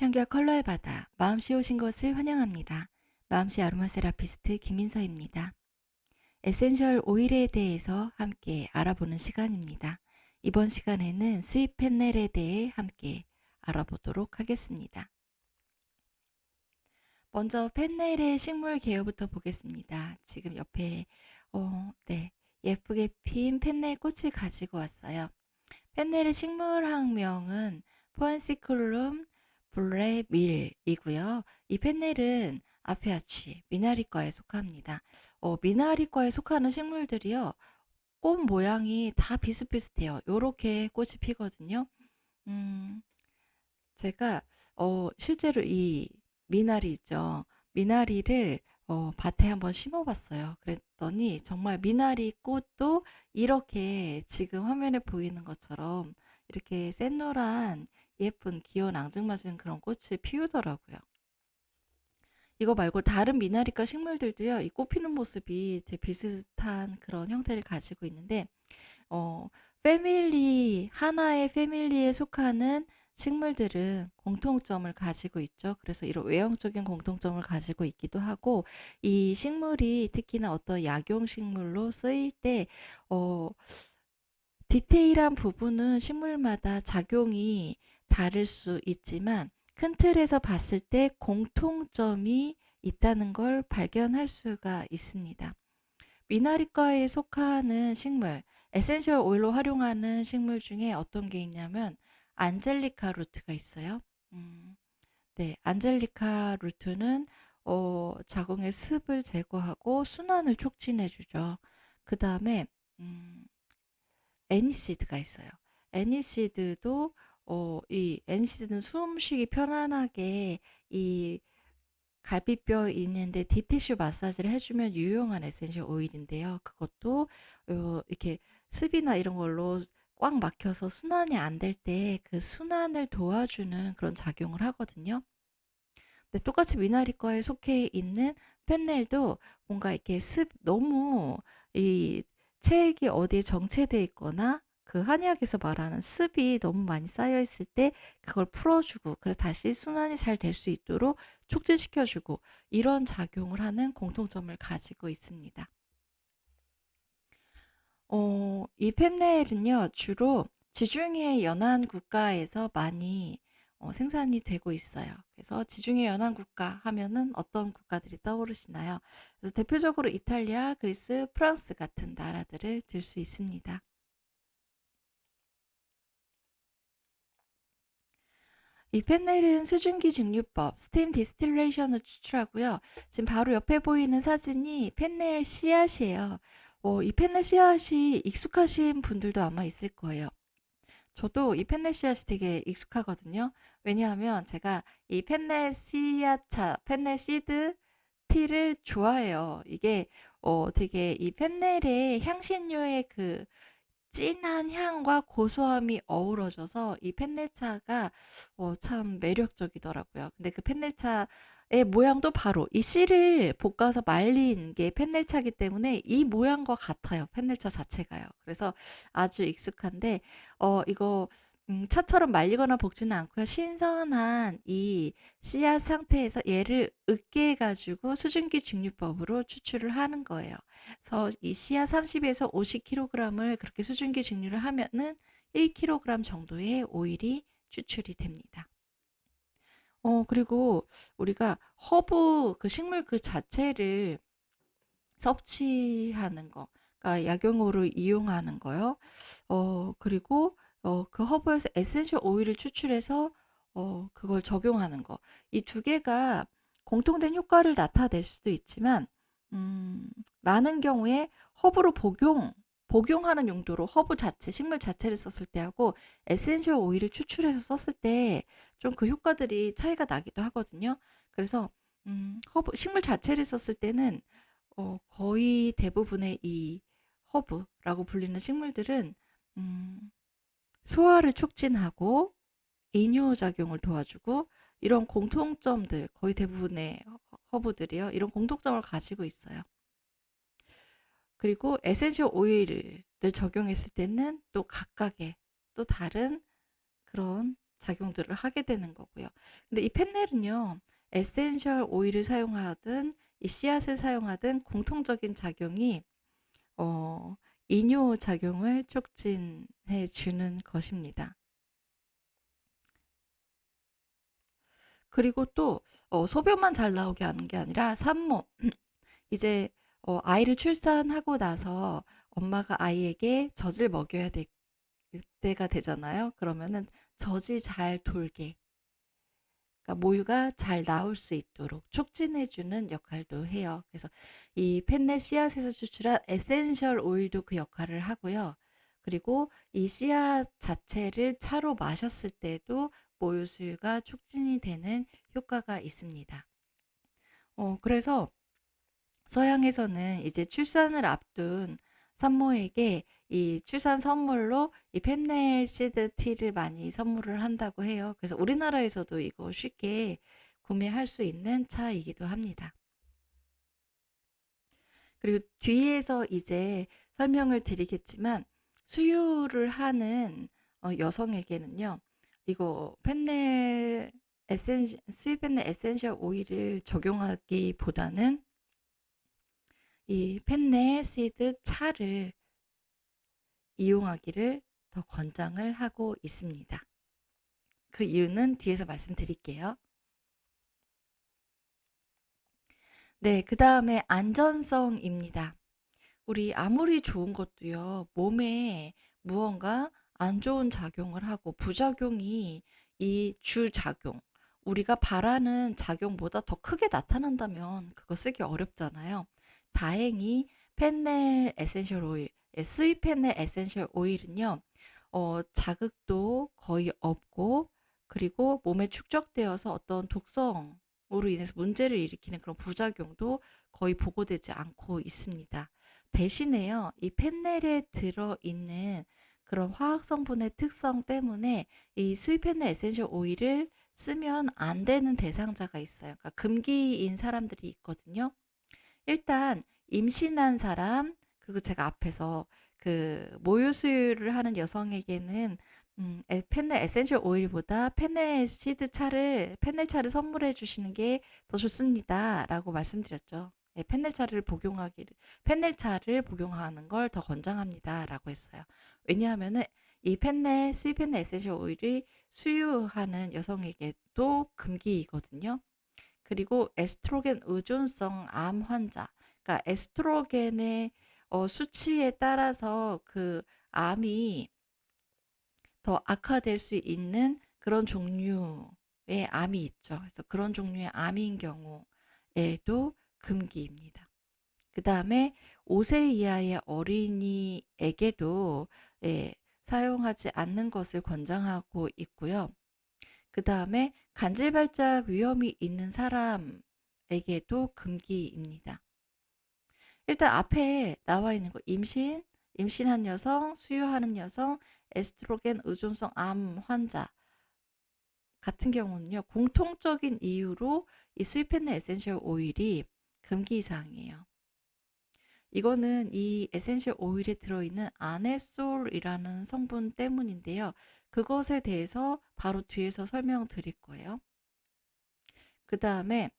향기와 컬러의 바다, 마음씨 오신 것을 환영합니다. 마음씨 아로마 세라피스트 김민서입니다. 에센셜 오일에 대해서 함께 알아보는 시간입니다. 이번 시간에는 스윗 펜넬에 대해 함께 알아보도록 하겠습니다. 먼저 펜넬의 식물 개요부터 보겠습니다. 지금 옆에 네, 예쁘게 핀 펜넬 꽃을 가지고 왔어요. 펜넬의 식물학명은 포엔시클룸 블레밀이고요. 이 펜넬은 아페아취, 미나리과에 속합니다. 미나리과에 속하는 식물들이요. 꽃 모양이 다 비슷비슷해요. 요렇게 꽃이 피거든요. 음, 제가 실제로 이 미나리 있죠. 미나리를 밭에 한번 심어봤어요. 그랬더니 정말 미나리 꽃도 이렇게 지금 화면에 보이는 것처럼 이렇게 샛노란 예쁜 귀여운 앙증맞은 그런 꽃을 피우더라고요. 이거 말고 다른 미나리과 식물들도요. 이 꽃 피는 모습이 되게 비슷한 그런 형태를 가지고 있는데 어, 하나의 패밀리에 속하는 식물들은 공통점을 가지고 있죠. 그래서 이런 외형적인 공통점을 가지고 있기도 하고, 이 식물이 특히나 어떤 약용식물로 쓰일 때, 어, 디테일한 부분은 식물마다 작용이 다를 수 있지만, 큰 틀에서 봤을 때 공통점이 있다는 걸 발견할 수가 있습니다. 미나리과에 속하는 식물, 에센셜 오일로 활용하는 식물 중에 어떤 게 있냐면 안젤리카 루트가 있어요. 음, 네, 안젤리카 루트는 자궁의 습을 제거하고 순환을 촉진해 주죠. 그 다음에 애니시드가 있어요. 애니시드도 이 애니시드는 숨쉬기 편안하게 이 갈비뼈 있는데 딥티슈 마사지를 해주면 유용한 에센셜 오일인데요. 그것도 이렇게 습이나 이런 걸로 꽉 막혀서 순환이 안 될 때 그 순환을 도와주는 그런 작용을 하거든요. 근데 똑같이 미나리과에 속해 있는 펜넬도 뭔가 이렇게 너무 이 체액이 어디에 정체돼 있거나 그 한의학에서 말하는 습이 너무 많이 쌓여 있을 때 그걸 풀어주고 그래서 다시 순환이 잘 될 수 있도록 촉진시켜주고 이런 작용을 하는 공통점을 가지고 있습니다. 이 펜넬은요, 주로 지중해 연안 국가에서 많이 생산이 되고 있어요. 그래서 지중해 연안 국가 하면은 어떤 국가들이 떠오르시나요? 그래서 대표적으로 이탈리아, 그리스, 프랑스 같은 나라들을 들 수 있습니다. 이 펜넬은 수증기 증류법, 스팀 디스틸레이션을 추출하고요. 지금 바로 옆에 보이는 사진이 펜넬 씨앗이에요. 이 펜넬 씨앗이 익숙하신 분들도 아마 있을 거예요. 저도 이 펜넬 씨앗이 되게 익숙하거든요. 왜냐하면 제가 이 펜넬 씨앗차, 펜넬 씨드 티를 좋아해요. 이게 되게 이 펜넬의 향신료의 그 진한 향과 고소함이 어우러져서 이 펜넬차가 참 매력적이더라고요. 근데 그 펜넬차의 모양도 바로 이 씨를 볶아서 말린 게 펜넬차기 때문에 이 모양과 같아요. 펜넬차 자체가요. 그래서 아주 익숙한데 이거 차처럼 말리거나 볶지는 않고요. 신선한 이 씨앗 상태에서 얘를 으깨 가지고 수증기 증류법으로 추출을 하는 거예요. 그래서 이 씨앗 30에서 50kg을 그렇게 수증기 증류를 하면은 1kg 정도의 오일이 추출이 됩니다. 그리고 우리가 허브 그 식물 그 자체를 섭취하는 거, 그러니까 약용으로 이용하는 거요. 그리고 그 허브에서 에센셜 오일을 추출해서 그걸 적용하는 거. 이 두 개가 공통된 효과를 나타낼 수도 있지만, 많은 경우에 허브로 복용하는 용도로 허브 자체, 식물 자체를 썼을 때하고 에센셜 오일을 추출해서 썼을 때 좀 그 효과들이 차이가 나기도 하거든요. 그래서 식물 자체를 썼을 때는 거의 대부분의 이 허브라고 불리는 식물들은 음, 소화를 촉진하고 이뇨작용을 도와주고 이런 공통점들 거의 대부분의 허브들이요. 이런 공통점을 가지고 있어요. 그리고 에센셜 오일을 적용했을 때는 또 각각의 또 다른 그런 작용들을 하게 되는 거고요. 근데 이 펜넬은요, 에센셜 오일을 사용하든 이 씨앗을 사용하든 공통적인 작용이 어, 이뇨 작용을 촉진해 주는 것입니다. 그리고 또 소변만 잘 나오게 하는 게 아니라 산모, 이제 아이를 출산하고 나서 엄마가 아이에게 젖을 먹여야 될 때가 되잖아요. 그러면은 젖이 잘 돌게, 그러니까 모유가 잘 나올 수 있도록 촉진해주는 역할도 해요. 그래서 이 펜넬 씨앗에서 추출한 에센셜 오일도 그 역할을 하고요. 그리고 이 씨앗 자체를 차로 마셨을 때도 모유 수유가 촉진이 되는 효과가 있습니다. 그래서 서양에서는 이제 출산을 앞둔 산모에게 이 출산 선물로 이 펜넬 시드 티를 많이 선물을 한다고 해요. 그래서 우리나라에서도 이거 쉽게 구매할 수 있는 차이기도 합니다. 그리고 뒤에서 이제 설명을 드리겠지만 수유를 하는 여성에게는요, 이거 수입 펜넬 에센셜 오일을 적용하기보다는 이 펜넬 시드 차를 이용하기를 더 권장을 하고 있습니다. 그 이유는 뒤에서 말씀드릴게요. 네, 그 다음에 안전성입니다. 우리 아무리 좋은 것도요, 몸에 무언가 안 좋은 작용을 하고 부작용이 이 주작용, 우리가 바라는 작용보다 더 크게 나타난다면 그거 쓰기 어렵잖아요. 다행히 펜넬 에센셜 오일, 스윗 펜넬 에센셜 오일은요, 자극도 거의 없고, 그리고 몸에 축적되어서 어떤 독성으로 인해서 문제를 일으키는 그런 부작용도 거의 보고되지 않고 있습니다. 대신에요, 이 펜넬에 들어있는 그런 화학 성분의 특성 때문에 이 스윗 펜넬 에센셜 오일을 쓰면 안 되는 대상자가 있어요. 그러니까 금기인 사람들이 있거든요. 일단 임신한 사람, 그리고 제가 앞에서 그 모유 수유를 하는 여성에게는 펜넬 에센셜 오일보다 펜넬 차를 선물해 주시는 게 더 좋습니다라고 말씀드렸죠. 예, 펜넬 차를 복용하는 걸 더 권장합니다라고 했어요. 왜냐하면은 이 스윗 펜넬 에센셜 오일이 수유하는 여성에게도 금기이거든요. 그리고 에스트로겐 의존성 암 환자, 그러니까 에스트로겐의 수치에 따라서 그 암이 더 악화될 수 있는 그런 종류의 암이 있죠. 그래서 그런 종류의 암인 경우에도 금기입니다. 그 다음에 5세 이하의 어린이에게도 예, 사용하지 않는 것을 권장하고 있고요. 그 다음에 간질발작 위험이 있는 사람에게도 금기입니다. 일단 앞에 나와 있는 거 임신한 여성, 수유하는 여성, 에스트로겐 의존성 암 환자 같은 경우는요, 공통적인 이유로 이 스위펜의 에센셜 오일이 금기 사항이에요. 이거는 이 에센셜 오일에 들어있는 아네솔이라는 성분 때문인데요. 그것에 대해서 바로 뒤에서 설명드릴 거예요. 그 다음에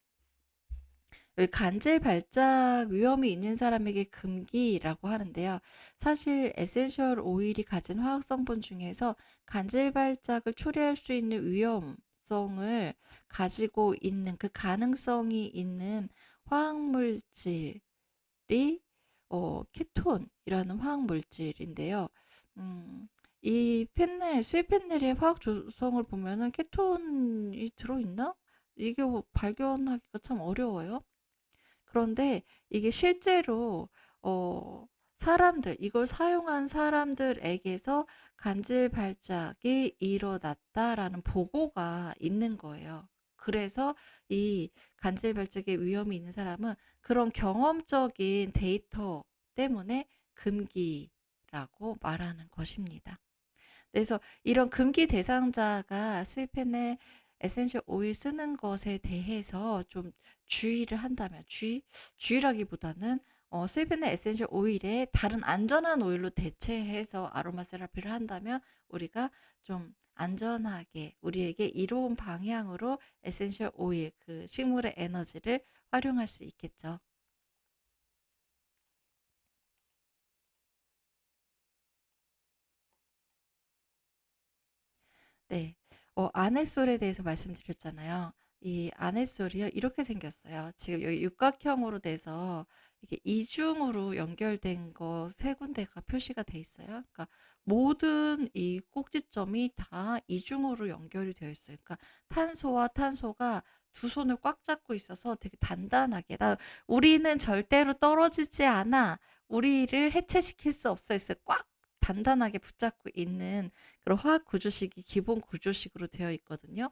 간질 발작 위험이 있는 사람에게 금기라고 하는데요. 사실 에센셜 오일이 가진 화학 성분 중에서 간질 발작을 초래할 수 있는 위험성을 가지고 있는 그 가능성이 있는 화학 물질이 케톤이라는 화학 물질인데요. 음, 이 스윗 펜넬의 화학 조성을 보면은 케톤이 들어있나? 이게 발견하기가 참 어려워요. 그런데 이게 실제로 이걸 사용한 사람들에게서 간질 발작이 일어났다라는 보고가 있는 거예요. 그래서 이 간질 발작의 위험이 있는 사람은 그런 경험적인 데이터 때문에 금기라고 말하는 것입니다. 그래서 이런 금기 대상자가 스위펜의 에센셜 오일 쓰는 것에 대해서 좀 주의를 한다면, 주의라기보다는 스위펜의 에센셜 오일에 다른 안전한 오일로 대체해서 아로마 세라피를 한다면 우리가 좀 안전하게 우리에게 이로운 방향으로 에센셜 오일, 그 식물의 에너지를 활용할 수 있겠죠. 네. 아네솔에 대해서 말씀드렸잖아요. 이 아네솔이요, 이렇게 생겼어요. 지금 여기 육각형으로 돼서 이게 이중으로 연결된 거 세 군데가 표시가 돼 있어요. 그러니까 모든 이 꼭지점이 다 이중으로 연결이 되어 있어요. 그러니까 탄소와 탄소가 두 손을 꽉 잡고 있어서 되게 단단하게 "우리는 절대로 떨어지지 않아. 우리를 해체시킬 수 없어." 했어요. 꽉 단단하게 붙잡고 있는 그런 화학 구조식이 기본 구조식으로 되어 있거든요.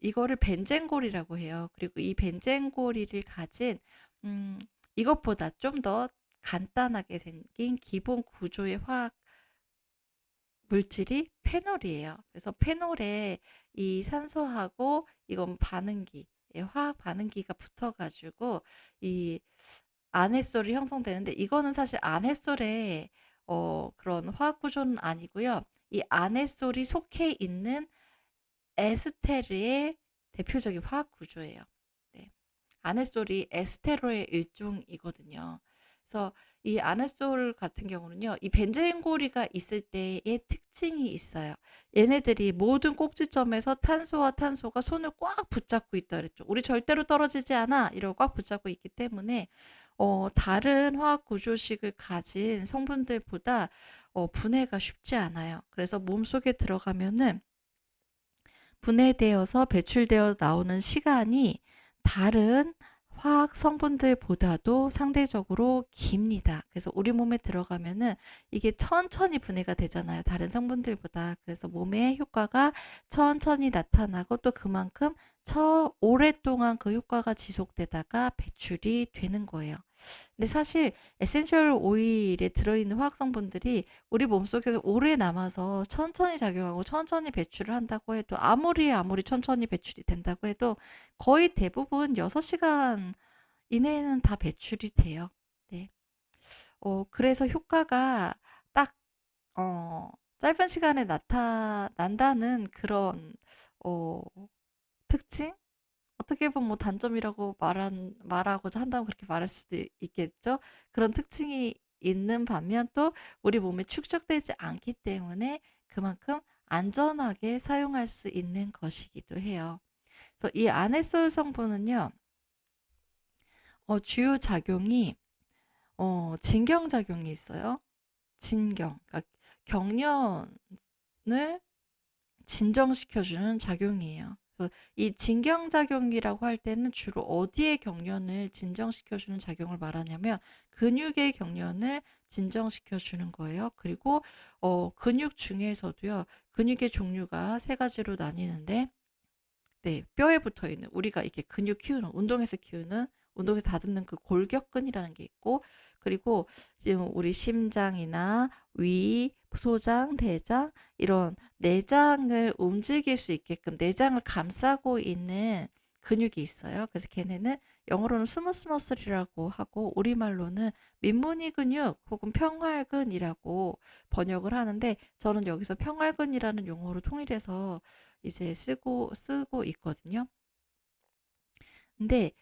이거를 벤젠골이라고 해요. 그리고 이 벤젠골이를 가진 음 이것보다 좀 더 간단하게 생긴 기본 구조의 화학 물질이 페놀이에요. 그래서 페놀에 이 산소하고 이건 반응기, 예, 화학 반응기가 붙어 가지고 이 안햇솔이 형성되는데, 이거는 사실 안햇솔의 그런 화학 구조는 아니고요. 이 안햇솔이 속해 있는 에스테르의 대표적인 화학 구조예요. 네. 아네솔이 에스테로의 일종이거든요. 그래서 이 아네솔 같은 경우는요, 이 벤젠고리가 있을 때의 특징이 있어요. 얘네들이 모든 꼭지점에서 탄소와 탄소가 손을 꽉 붙잡고 있다 그랬죠. 우리 절대로 떨어지지 않아. 이러고 꽉 붙잡고 있기 때문에 다른 화학 구조식을 가진 성분들보다 분해가 쉽지 않아요. 그래서 몸속에 들어가면은 분해되어서 배출되어 나오는 시간이 다른 화학 성분들보다도 상대적으로 깁니다. 그래서 우리 몸에 들어가면은 이게 천천히 분해가 되잖아요, 다른 성분들보다. 그래서 몸의 효과가 천천히 나타나고 또 그만큼 오랫동안 그 효과가 지속되다가 배출이 되는 거예요. 근데 사실 에센셜 오일에 들어있는 화학 성분들이 우리 몸속에서 오래 남아서 천천히 작용하고 천천히 배출을 한다고 해도, 아무리 천천히 배출이 된다고 해도 거의 대부분 6시간 이내에는 다 배출이 돼요. 네. 그래서 효과가 딱 짧은 시간에 나타난다는 그런 어 특징? 어떻게 보면 뭐 단점이라고 말하고자 한다면 그렇게 말할 수도 있겠죠. 그런 특징이 있는 반면 또 우리 몸에 축적되지 않기 때문에 그만큼 안전하게 사용할 수 있는 것이기도 해요. 그래서 이 아네솔 성분은요, 주요 작용이 진경작용이 있어요. 그러니까 경련을 진정시켜주는 작용이에요. 그래서 이 진경작용이라고 할 때는 주로 어디의 경련을 진정시켜주는 작용을 말하냐면 근육의 경련을 진정시켜주는 거예요. 그리고 근육 중에서도요, 근육의 종류가 세 가지로 나뉘는데, 네, 뼈에 붙어 있는, 우리가 이렇게 근육 키우는, 운동에서 다듬는 그 골격근이라는 게 있고, 그리고 지금 우리 심장이나 위, 소장, 대장, 이런 내장을 움직일 수 있게끔 내장을 감싸고 있는 근육이 있어요. 그래서 걔네는 영어로는 스무스 머슬이라고 하고 우리말로는 민무늬 근육 혹은 평활근이라고 번역을 하는데, 저는 여기서 평활근이라는 용어로 통일해서 이제 쓰고 있거든요. 근데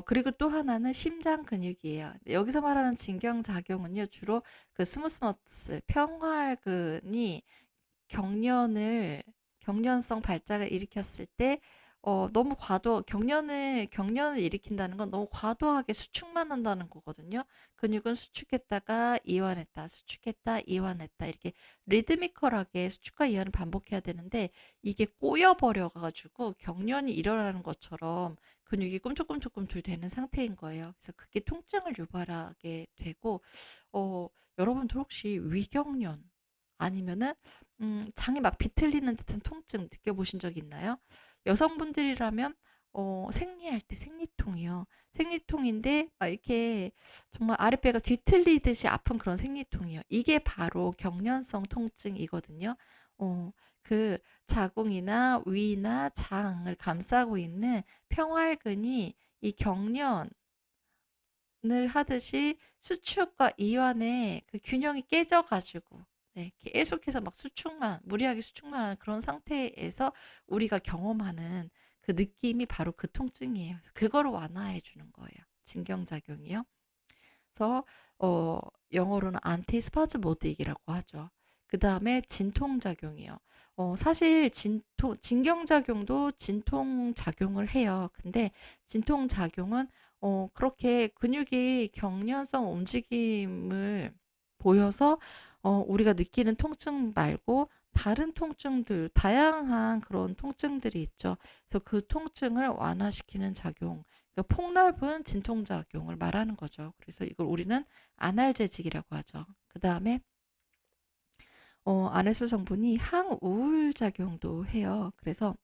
그리고 또 하나는 심장 근육이에요. 여기서 말하는 진경작용은요, 주로 그 스무스 머슬, 평활근이 경련을 경련성 발작을 일으켰을 때 너무 경련을 일으킨다는 건 너무 과도하게 수축만 한다는 거거든요. 근육은 수축했다가 이완했다, 수축했다, 이완했다, 이렇게 리드미컬하게 수축과 이완을 반복해야 되는데, 이게 꼬여버려 가지고 경련이 일어나는 것처럼 근육이 꿈틀꿈틀꿈틀 되는 상태인 거예요. 그래서 그게 통증을 유발하게 되고, 어 여러분들 혹시 위경련 아니면은 장이 막 비틀리는 듯한 통증 느껴보신 적 있나요? 여성분들이라면 생리할 때 생리통이요. 생리통인데 막 이렇게 정말 아랫배가 뒤틀리듯이 아픈 그런 생리통이요. 이게 바로 경련성 통증이거든요. 그 자궁이나 위나 장을 감싸고 있는 평활근이 이 경련을 하듯이 수축과 이완의 그 균형이 깨져 가지고, 네. 계속해서 막 수축만 무리하게 수축만 하는 그런 상태에서 우리가 경험하는 그 느낌이 바로 그 통증이에요. 그래서 그거를 완화해 주는 거예요, 진경작용이요. 그래서 어 영어로는 안티스파즈모딕이라고 하죠. 그다음에 진통작용이요. 사실 진경작용도 진통작용을 해요. 근데 진통작용은 그렇게 근육이 경련성 움직임을 보여서 우리가 느끼는 통증 말고 다른 통증들 다양한 그런 통증들이 있죠. 그래서 그 통증을 완화시키는 작용, 그러니까 폭넓은 진통작용을 말하는 거죠. 그래서 이걸 우리는 아날제직이라고 하죠. 그다음에 아네솔 성분이 항우울 작용도 해요. 그래서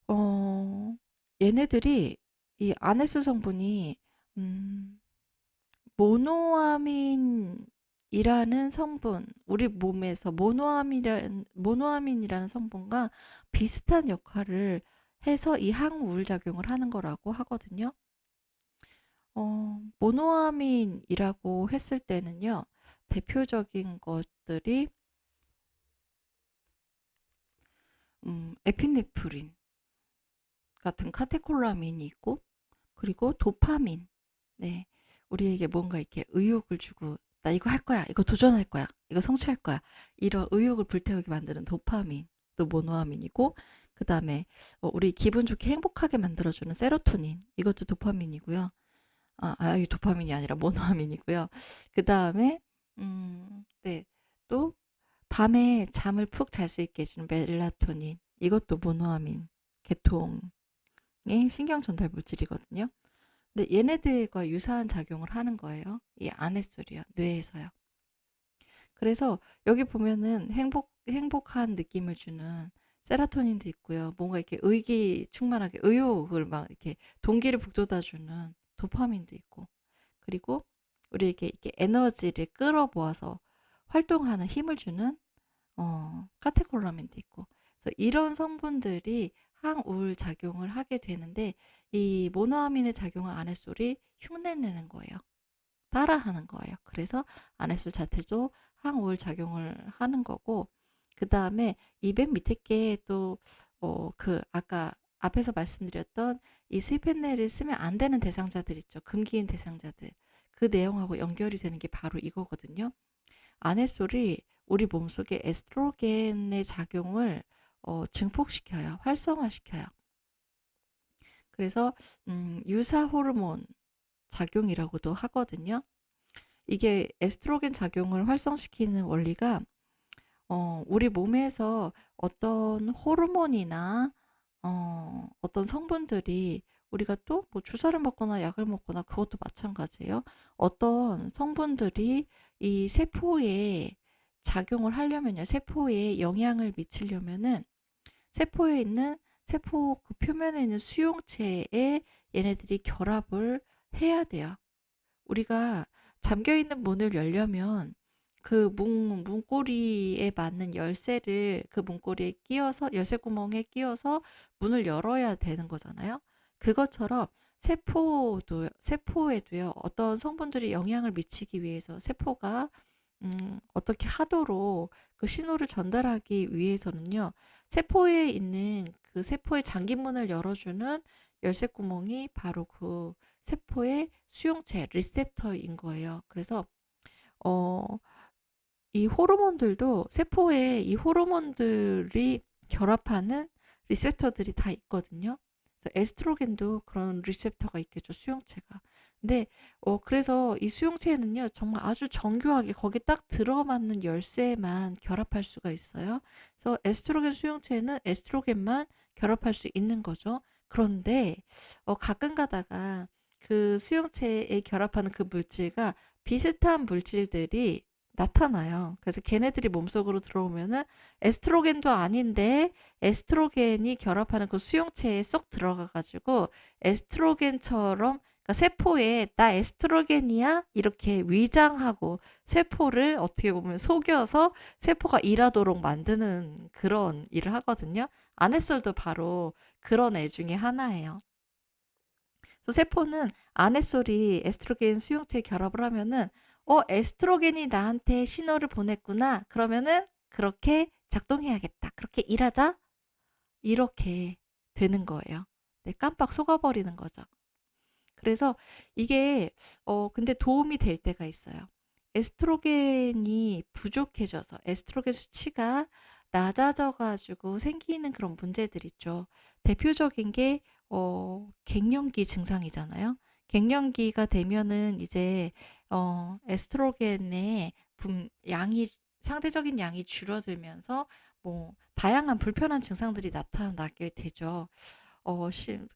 어 얘네들이 이 아네솔 성분이 음 모노아민이라는 성분, 우리 몸에서 모노아민이라는 성분과 비슷한 역할을 해서 이 항우울 작용을 하는 거라고 하거든요. 모노아민이라고 했을 때는요, 대표적인 것들이 에피네프린 같은 카테콜라민이 있고, 그리고 도파민. 네. 우리에게 뭔가 이렇게 의욕을 주고, 나 이거 할 거야, 이거 도전할 거야, 이거 성취할 거야. 이런 의욕을 불태우게 만드는 도파민, 또 모노아민이고, 그 다음에 우리 기분 좋게 행복하게 만들어주는 세로토닌, 이것도 도파민이고요. 이 도파민이 아니라 모노아민이고요. 그 다음에, 네. 또, 밤에 잠을 푹 잘 수 있게 해주는 멜라토닌, 이것도 모노아민, 계통의 신경 전달 물질이거든요. 근데 얘네들과 유사한 작용을 하는 거예요. 이 아네솔이요. 뇌에서요. 그래서 여기 보면은 행복한 느낌을 주는 세라토닌도 있고요. 뭔가 이렇게 의기충만하게 의욕을 막 이렇게 동기를 북돋아주는 도파민도 있고, 그리고 우리에게 이렇게 에너지를 끌어모아서 활동하는 힘을 주는 카테콜라민도 있고. 그래서 이런 성분들이 항우울 작용을 하게 되는데, 이 모노아민의 작용을 아네솔이 흉내내는 거예요. 따라하는 거예요. 그래서 아네솔 자체도 항우울 작용을 하는 거고, 그 다음에 이 맨 밑에 게 또 그 아까 앞에서 말씀드렸던 이 스위펜넬을 쓰면 안 되는 대상자들 있죠. 금기인 대상자들. 그 내용하고 연결이 되는 게 바로 이거거든요. 아네솔이 우리 몸속에 에스트로겐의 작용을 증폭시켜요. 활성화시켜요. 그래서 유사 호르몬 작용이라고도 하거든요. 이게 에스트로겐 작용을 활성시키는 원리가 우리 몸에서 어떤 호르몬이나 어떤 성분들이 우리가 또 뭐 주사를 먹거나 약을 먹거나 그것도 마찬가지예요. 어떤 성분들이 이 세포에 작용을 하려면요. 세포에 영향을 미치려면은 세포에 있는 세포 그 표면에 있는 수용체에 얘네들이 결합을 해야 돼요. 우리가 잠겨 있는 문을 열려면 그 문고리에 맞는 열쇠를 그 문고리에 끼워서 열쇠 구멍에 끼워서 문을 열어야 되는 거잖아요. 그것처럼 세포에도요, 어떤 성분들이 영향을 미치기 위해서 세포가 어떻게 하도록 그 신호를 전달하기 위해서는요, 세포에 있는 그 세포의 잠긴문을 열어주는 열쇠 구멍이 바로 그 세포의 수용체, 리셉터인 거예요. 그래서, 어, 이 호르몬들도 세포에 이 호르몬들이 결합하는 리셉터들이 다 있거든요. 그래서 에스트로겐도 그런 리셉터가 있겠죠, 수용체가. 근데 그래서 이 수용체는요, 정말 아주 정교하게 거기 딱 들어맞는 열쇠만 결합할 수가 있어요. 그래서 에스트로겐 수용체는 에스트로겐만 결합할 수 있는 거죠. 그런데 가끔 가다가 그 수용체에 결합하는 그 물질과 비슷한 물질들이 나타나요. 그래서 걔네들이 몸속으로 들어오면은 에스트로겐도 아닌데 에스트로겐이 결합하는 그 수용체에 쏙 들어가 가지고 에스트로겐처럼, 그러니까 세포에 나 에스트로겐이야 이렇게 위장하고 세포를 어떻게 보면 속여서 세포가 일하도록 만드는 그런 일을 하거든요. 아네솔도 바로 그런 애 중에 하나예요. 그래서 세포는 아네솔이 에스트로겐 수용체에 결합을 하면은 에스트로겐이 나한테 신호를 보냈구나. 그러면은 그렇게 작동해야겠다. 그렇게 일하자. 이렇게 되는 거예요. 네, 깜빡 속아버리는 거죠. 그래서 이게 근데 도움이 될 때가 있어요. 에스트로겐이 부족해져서 에스트로겐 수치가 낮아져 가지고 생기는 그런 분제들 있죠. 대표적인 게 갱년기 증상이잖아요. 갱년기가 되면은 이제 에스트로겐의 양이 상대적인 양이 줄어들면서 뭐 다양한 불편한 증상들이 나타나게 되죠.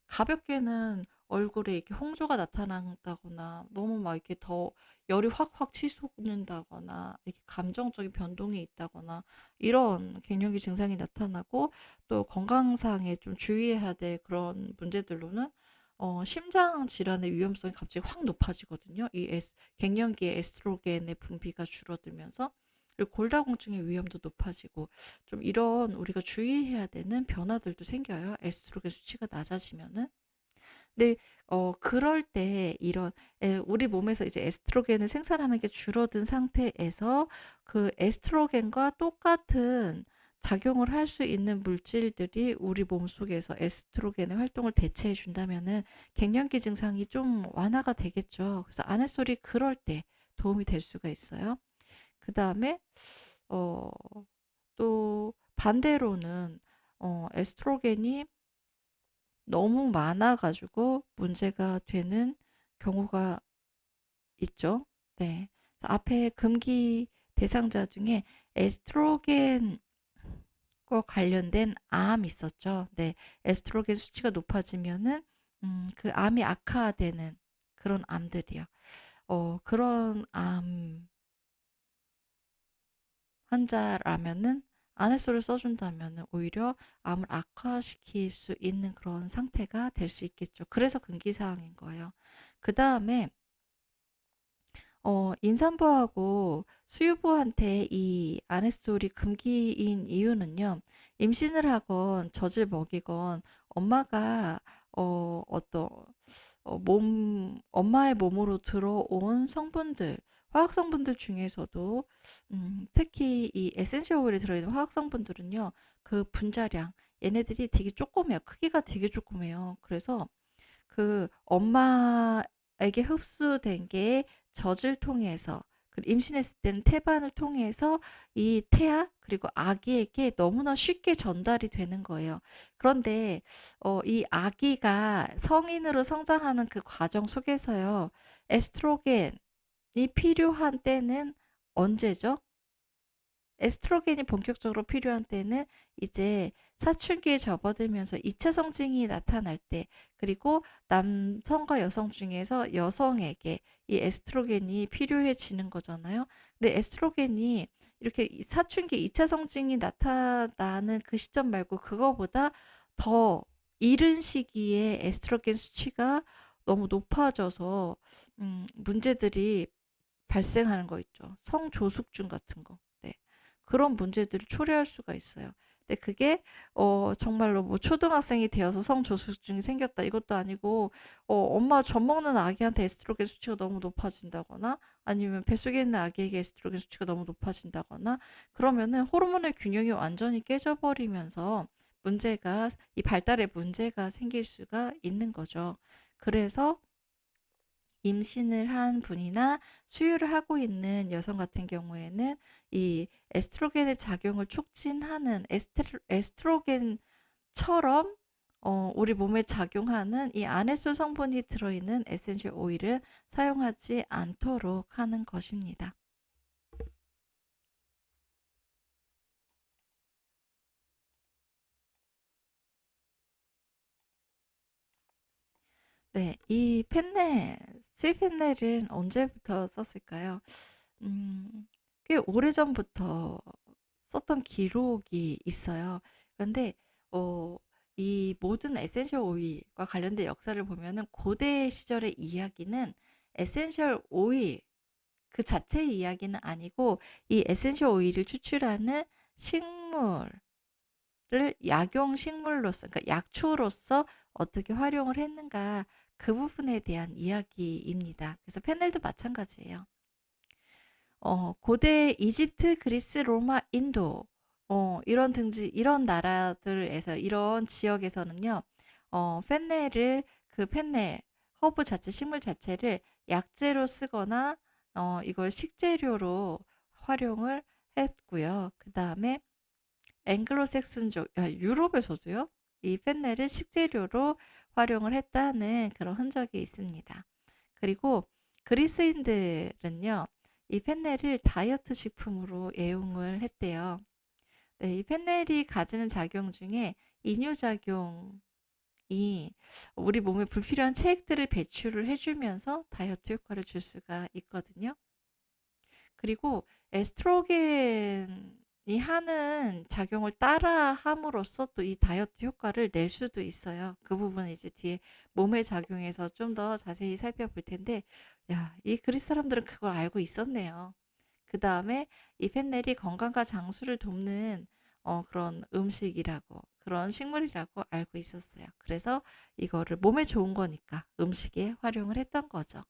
가볍게는 얼굴에 이렇게 홍조가 나타난다거나 너무 막 이렇게 더 열이 확확 치솟는다거나 이렇게 감정적인 변동이 있다거나 이런 갱년기 증상이 나타나고, 또 건강상에 좀 주의해야 될 그런 문제들로는 심장 질환의 위험성이 갑자기 확 높아지거든요. 갱년기에 에스트로겐의 분비가 줄어들면서. 그리고 골다공증의 위험도 높아지고, 좀 이런 우리가 주의해야 되는 변화들도 생겨요. 에스트로겐 수치가 낮아지면은. 근데 그럴 때 이런 우리 몸에서 이제 에스트로겐을 생산하는 게 줄어든 상태에서 그 에스트로겐과 똑같은 작용을 할 수 있는 물질들이 우리 몸속에서 에스트로겐의 활동을 대체해 준다면은 갱년기 증상이 좀 완화가 되겠죠. 그래서 아랫솔이 그럴 때 도움이 될 수가 있어요. 그다음에 어 또 반대로는 에스트로겐이 너무 많아 가지고 문제가 되는 경우가 있죠. 네. 그래서 앞에 금기 대상자 중에 에스트로겐과 관련된 암 있었죠. 네. 에스트로겐 수치가 높아지면은 그 암이 악화되는 그런 암들이요. 그런 암 환자라면은 아네솔을 써 준다면은 오히려 암을 악화시킬 수 있는 그런 상태가 될 수 있겠죠. 그래서 금기 사항인 거예요. 그다음에 임산부하고 수유부한테 이 아네솔이 금기인 이유는요. 임신을 하건 젖을 먹이건 엄마가 어떤 엄마의 몸으로 들어온 성분들, 화학 성분들 중에서도 특히 이 에센셜 오일에 들어있는 화학 성분들은요. 그 분자량, 얘네들이 되게 조그매요. 크기가 되게 조그매요. 그래서 그 엄마에게 흡수된 게 젖을 통해서, 그리고 임신했을 때는 태반을 통해서 이 태아 그리고 아기에게 너무나 쉽게 전달이 되는 거예요. 그런데 이 아기가 성인으로 성장하는 그 과정 속에서요. 에스트로겐이 필요한 때는 언제죠? 에스트로겐이 본격적으로 필요한 때는 이제 사춘기에 접어들면서 2차 성징이 나타날 때, 그리고 남성과 여성 중에서 여성에게 이 에스트로겐이 필요해지는 거잖아요. 근데 에스트로겐이 이렇게 사춘기 2차 성징이 나타나는 그 시점 말고 그거보다 더 이른 시기에 에스트로겐 수치가 너무 높아져서 문제들이 발생하는 거 있죠. 성조숙증 같은 거. 네. 그런 문제들을 초래할 수가 있어요. 근데 그게 정말로 뭐 초등학생이 되어서 성조숙증이 생겼다 이것도 아니고, 엄마 젖 먹는 아기한테 에스트로겐 수치가 너무 높아진다거나, 아니면 뱃속에 있는 아기에게 에스트로겐 수치가 너무 높아진다거나, 그러면은 호르몬의 균형이 완전히 깨져버리면서 문제가, 이 발달에 문제가 생길 수가 있는 거죠. 그래서 임신을 한 분이나 수유를 하고 있는 여성 같은 경우에는 이 에스트로겐의 작용을 촉진하는 에스트로겐처럼 우리 몸에 작용하는 이 아네솔 성분이 들어있는 에센셜 오일을 사용하지 않도록 하는 것입니다. 네, 이 스위펜넬은 언제부터 썼을까요? 음, 꽤 오래전부터 썼던 기록이 있어요. 그런데 어, 이 모든 에센셜 오일과 관련된 역사를 보면은 고대 시절의 이야기는 에센셜 오일 그 자체의 이야기는 아니고, 이 에센셜 오일을 추출하는 식물을 약용 식물로서, 그러니까 약초로서 어떻게 활용을 했는가, 그 부분에 대한 이야기입니다. 그래서 페넬도 마찬가지예요. 고대 이집트, 그리스, 로마, 인도 이런 나라들에서 이런 지역에서는요. 펜넬을 펜넬 허브 자체 식물 자체를 약재로 쓰거나 이걸 식재료로 활용을 했고요. 그다음에 앵글로색슨족 유럽에서도요. 이 펜넬을 식재료로 활용을 했다는 그런 흔적이 있습니다. 그리고 그리스인들은요. 이 펜넬을 다이어트 식품으로 애용을 했대요. 네, 이 펜넬이 가지는 작용 중에 이뇨작용이 우리 몸에 불필요한 체액들을 배출을 해주면서 다이어트 효과를 줄 수가 있거든요. 그리고 에스트로겐이 하는 작용을 따라 함으로써 또 이 다이어트 효과를 낼 수도 있어요. 그 부분은 이제 뒤에 몸의 작용에서 좀 더 자세히 살펴볼 텐데, 야, 이 그리스 사람들은 그걸 알고 있었네요. 그 다음에 이 펜넬이 건강과 장수를 돕는 그런 음식이라고, 그런 식물이라고 알고 있었어요. 그래서 이거를 몸에 좋은 거니까 음식에 활용을 했던 거죠.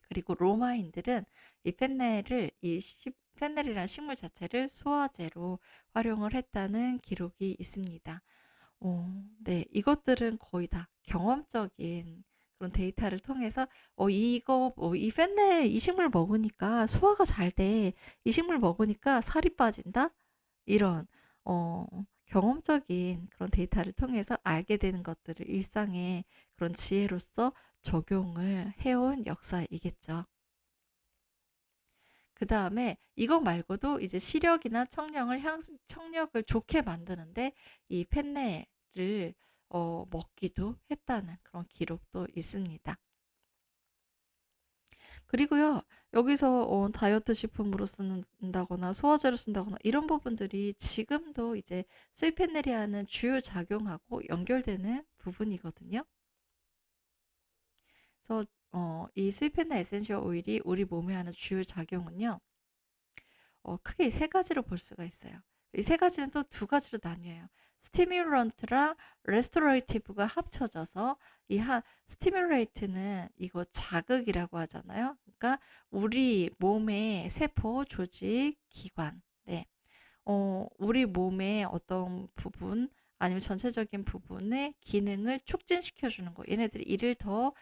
그리고 로마인들은 이 펜넬이라는 식물 자체를 소화제로 활용을 했다는 기록이 있습니다. 네, 이것들은 거의 다 경험적인 그런 데이터를 통해서 이 펜넬 이 식물 먹으니까 소화가 잘 돼. 이 식물 먹으니까 살이 빠진다. 이런 어, 경험적인 그런 데이터를 통해서 알게 되는 것들을 일상의 그런 지혜로서 적용을 해온 역사이겠죠. 그 다음에 이거 말고도 이제 시력이나 청력을 좋게 만드는데 이 펜넬을 먹기도 했다는 그런 기록도 있습니다. 그리고요, 여기서 다이어트 식품으로 쓴다거나 소화제로 쓴다거나 이런 부분들이 지금도 이제 스위펜네리아는 주요 작용하고 연결되는 부분이거든요. 그래서 이 스위펜나 에센셜 오일이 우리 몸에 하는 주요 작용은요. 크게 세 가지로 볼 수가 있어요. 이 세 가지는 또 두 가지로 나뉘어요. 스티뮬런트랑 레스토레이티브가 합쳐져서 스티뮬레이트는 이거 자극이라고 하잖아요. 그러니까 우리 몸의 세포, 조직, 기관, 네. 우리 몸의 어떤 부분 아니면 전체적인 부분의 기능을 촉진시켜 주는 거. 얘네들이 일을 더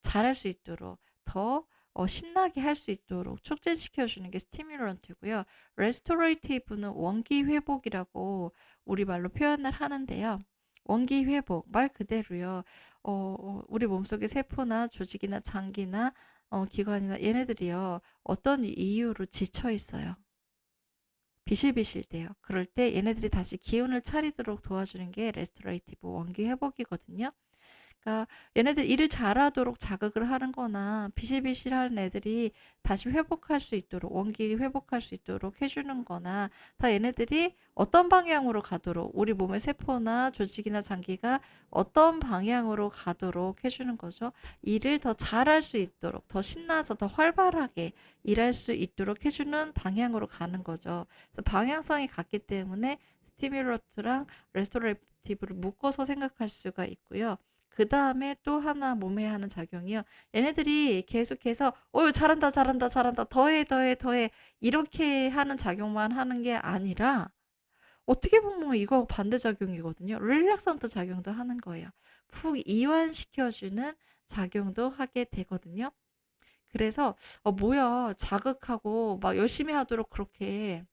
잘할 수 있도록 더 신나게 할 수 있도록 촉진시켜 주는 게 스티뮬런트고요. 레스토레이티브는 원기 회복이라고 우리말로 표현을 하는데요. 원기 회복 말 그대로요. 우리 몸속의 세포나 조직이나 장기나 기관이나 얘네들이요. 어떤 이유로 지쳐 있어요. 비실비실대요. 그럴 때 얘네들이 다시 기운을 차리도록 도와주는 게 레스토레이티브 원기 회복이거든요. 그러니까 얘네들 일을 잘하도록 자극을 하는 거나 비실비실한 애들이 다시 회복할 수 있도록 원기 회복할 수 있도록 해주는 거나 다 얘네들이 어떤 방향으로 가도록 우리 몸의 세포나 조직이나 장기가 어떤 방향으로 가도록 해주는 거죠. 일을 더 잘할 수 있도록 더 신나서 더 활발하게 일할 수 있도록 해주는 방향으로 가는 거죠. 그래서 방향성이 같기 때문에 스티뮬러트랑 레스토레이티브를 묶어서 생각할 수가 있고요. 그 다음에 또 하나 몸에 하는 작용이요. 얘네들이 계속해서 잘한다 잘한다 잘한다 더해 더해 더해 이렇게 하는 작용만 하는 게 아니라 어떻게 보면 이거 반대작용이거든요. 릴렉선트 작용도 하는 거예요. 푹 이완시켜주는 작용도 하게 되거든요. 그래서 뭐야 자극하고 막 열심히 하도록 그렇게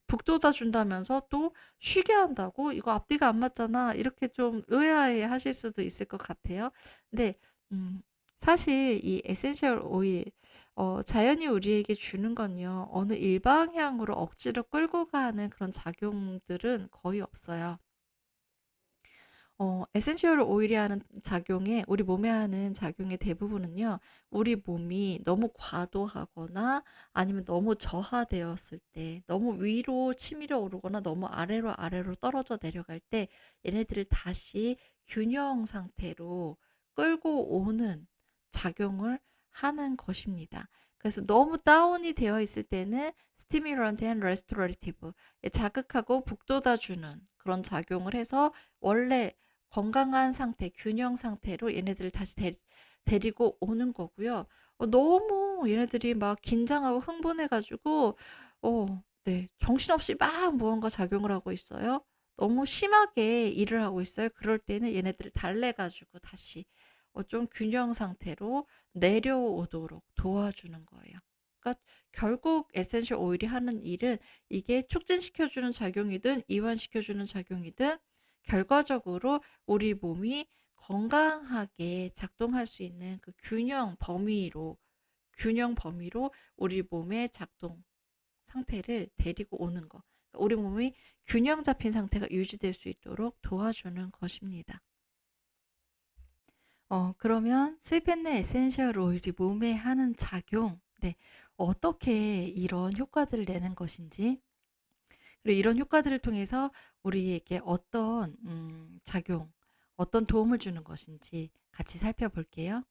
북돋아 준다면서 또 쉬게 한다고? 이거 앞뒤가 안 맞잖아. 이렇게 좀 의아해 하실 수도 있을 것 같아요. 근데 음 사실 이 에센셜 오일 자연이 우리에게 주는 건요. 어느 일방향으로 억지로 끌고 가는 그런 작용들은 거의 없어요. 에센셜 오일이 하는 작용에 우리 몸에 하는 작용의 대부분은요. 우리 몸이 너무 과도하거나 아니면 너무 저하되었을 때 너무 위로 치밀어 오르거나 너무 아래로 떨어져 내려갈 때 얘네들을 다시 균형 상태로 끌고 오는 작용을 하는 것입니다. 그래서 너무 다운이 되어 있을 때는 스티뮬런트 앤 레스토레이티브 자극하고 북돋아 주는 그런 작용을 해서 원래 건강한 상태, 균형 상태로 얘네들을 다시 데리고 오는 거고요. 너무 너무 얘네들이 막 긴장하고 흥분해 가지고 네, 정신없이 막 무언가 작용을 하고 있어요. 너무 심하게 일을 하고 있어요. 그럴 때는 얘네들을 달래 가지고 다시 좀 균형 상태로 내려오도록 도와주는 거예요. 그러니까 결국 에센셜 오일이 하는 일은 이게 촉진시켜 주는 작용이든 이완시켜 주는 작용이든 결과적으로 우리 몸이 건강하게 작동할 수 있는 그 균형 범위로 우리 몸의 작동 상태를 데리고 오는 거. 그러니까 우리 몸이 균형 잡힌 상태가 유지될 수 있도록 도와주는 것입니다. 그러면 스웨덴의 에센셜 오일이 몸에 하는 작용, 네, 어떻게 이런 효과들을 내는 것인지, 그리고 이런 효과들을 통해서 우리에게 어떤 작용, 어떤 도움을 주는 것인지 같이 살펴볼게요.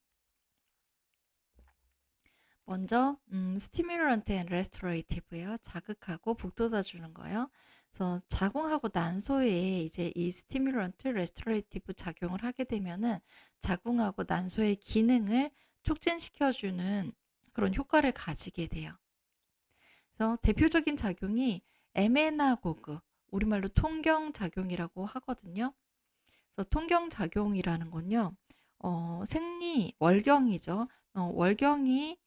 먼저 스티뮬런트 앤 레스토레이티브예요. 자극하고 북돋아 주는 거예요. 그래서 자궁하고 난소에 이제 이 스티뮬런트 레스토레이티브 작용을 하게 되면은 자궁하고 난소의 기능을 촉진시켜 주는 그런 효과를 가지게 돼요. 그래서 대표적인 작용이 에메나고그, 우리말로 통경작용이라고 하거든요. 그래서 통경작용이라는 건요, 월경이죠. 월경이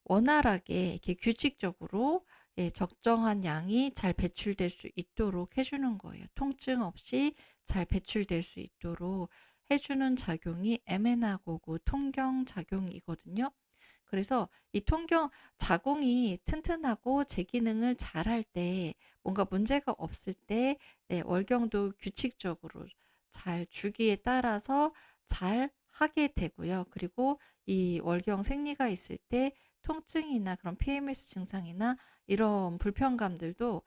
원활하게 이렇게 규칙적으로, 예, 적정한 양이 잘 배출될 수 있도록 해주는 거예요. 통증 없이 잘 배출될 수 있도록 해주는 작용이 에메나고그 통경작용이거든요. 그래서 이 자궁이 튼튼하고 제 기능을 잘할 때, 뭔가 문제가 없을 때, 네, 월경도 규칙적으로 잘 주기에 따라서 잘 하게 되고요. 그리고 이 월경 생리가 있을 때 통증이나 그런 PMS 증상이나 이런 불편감들도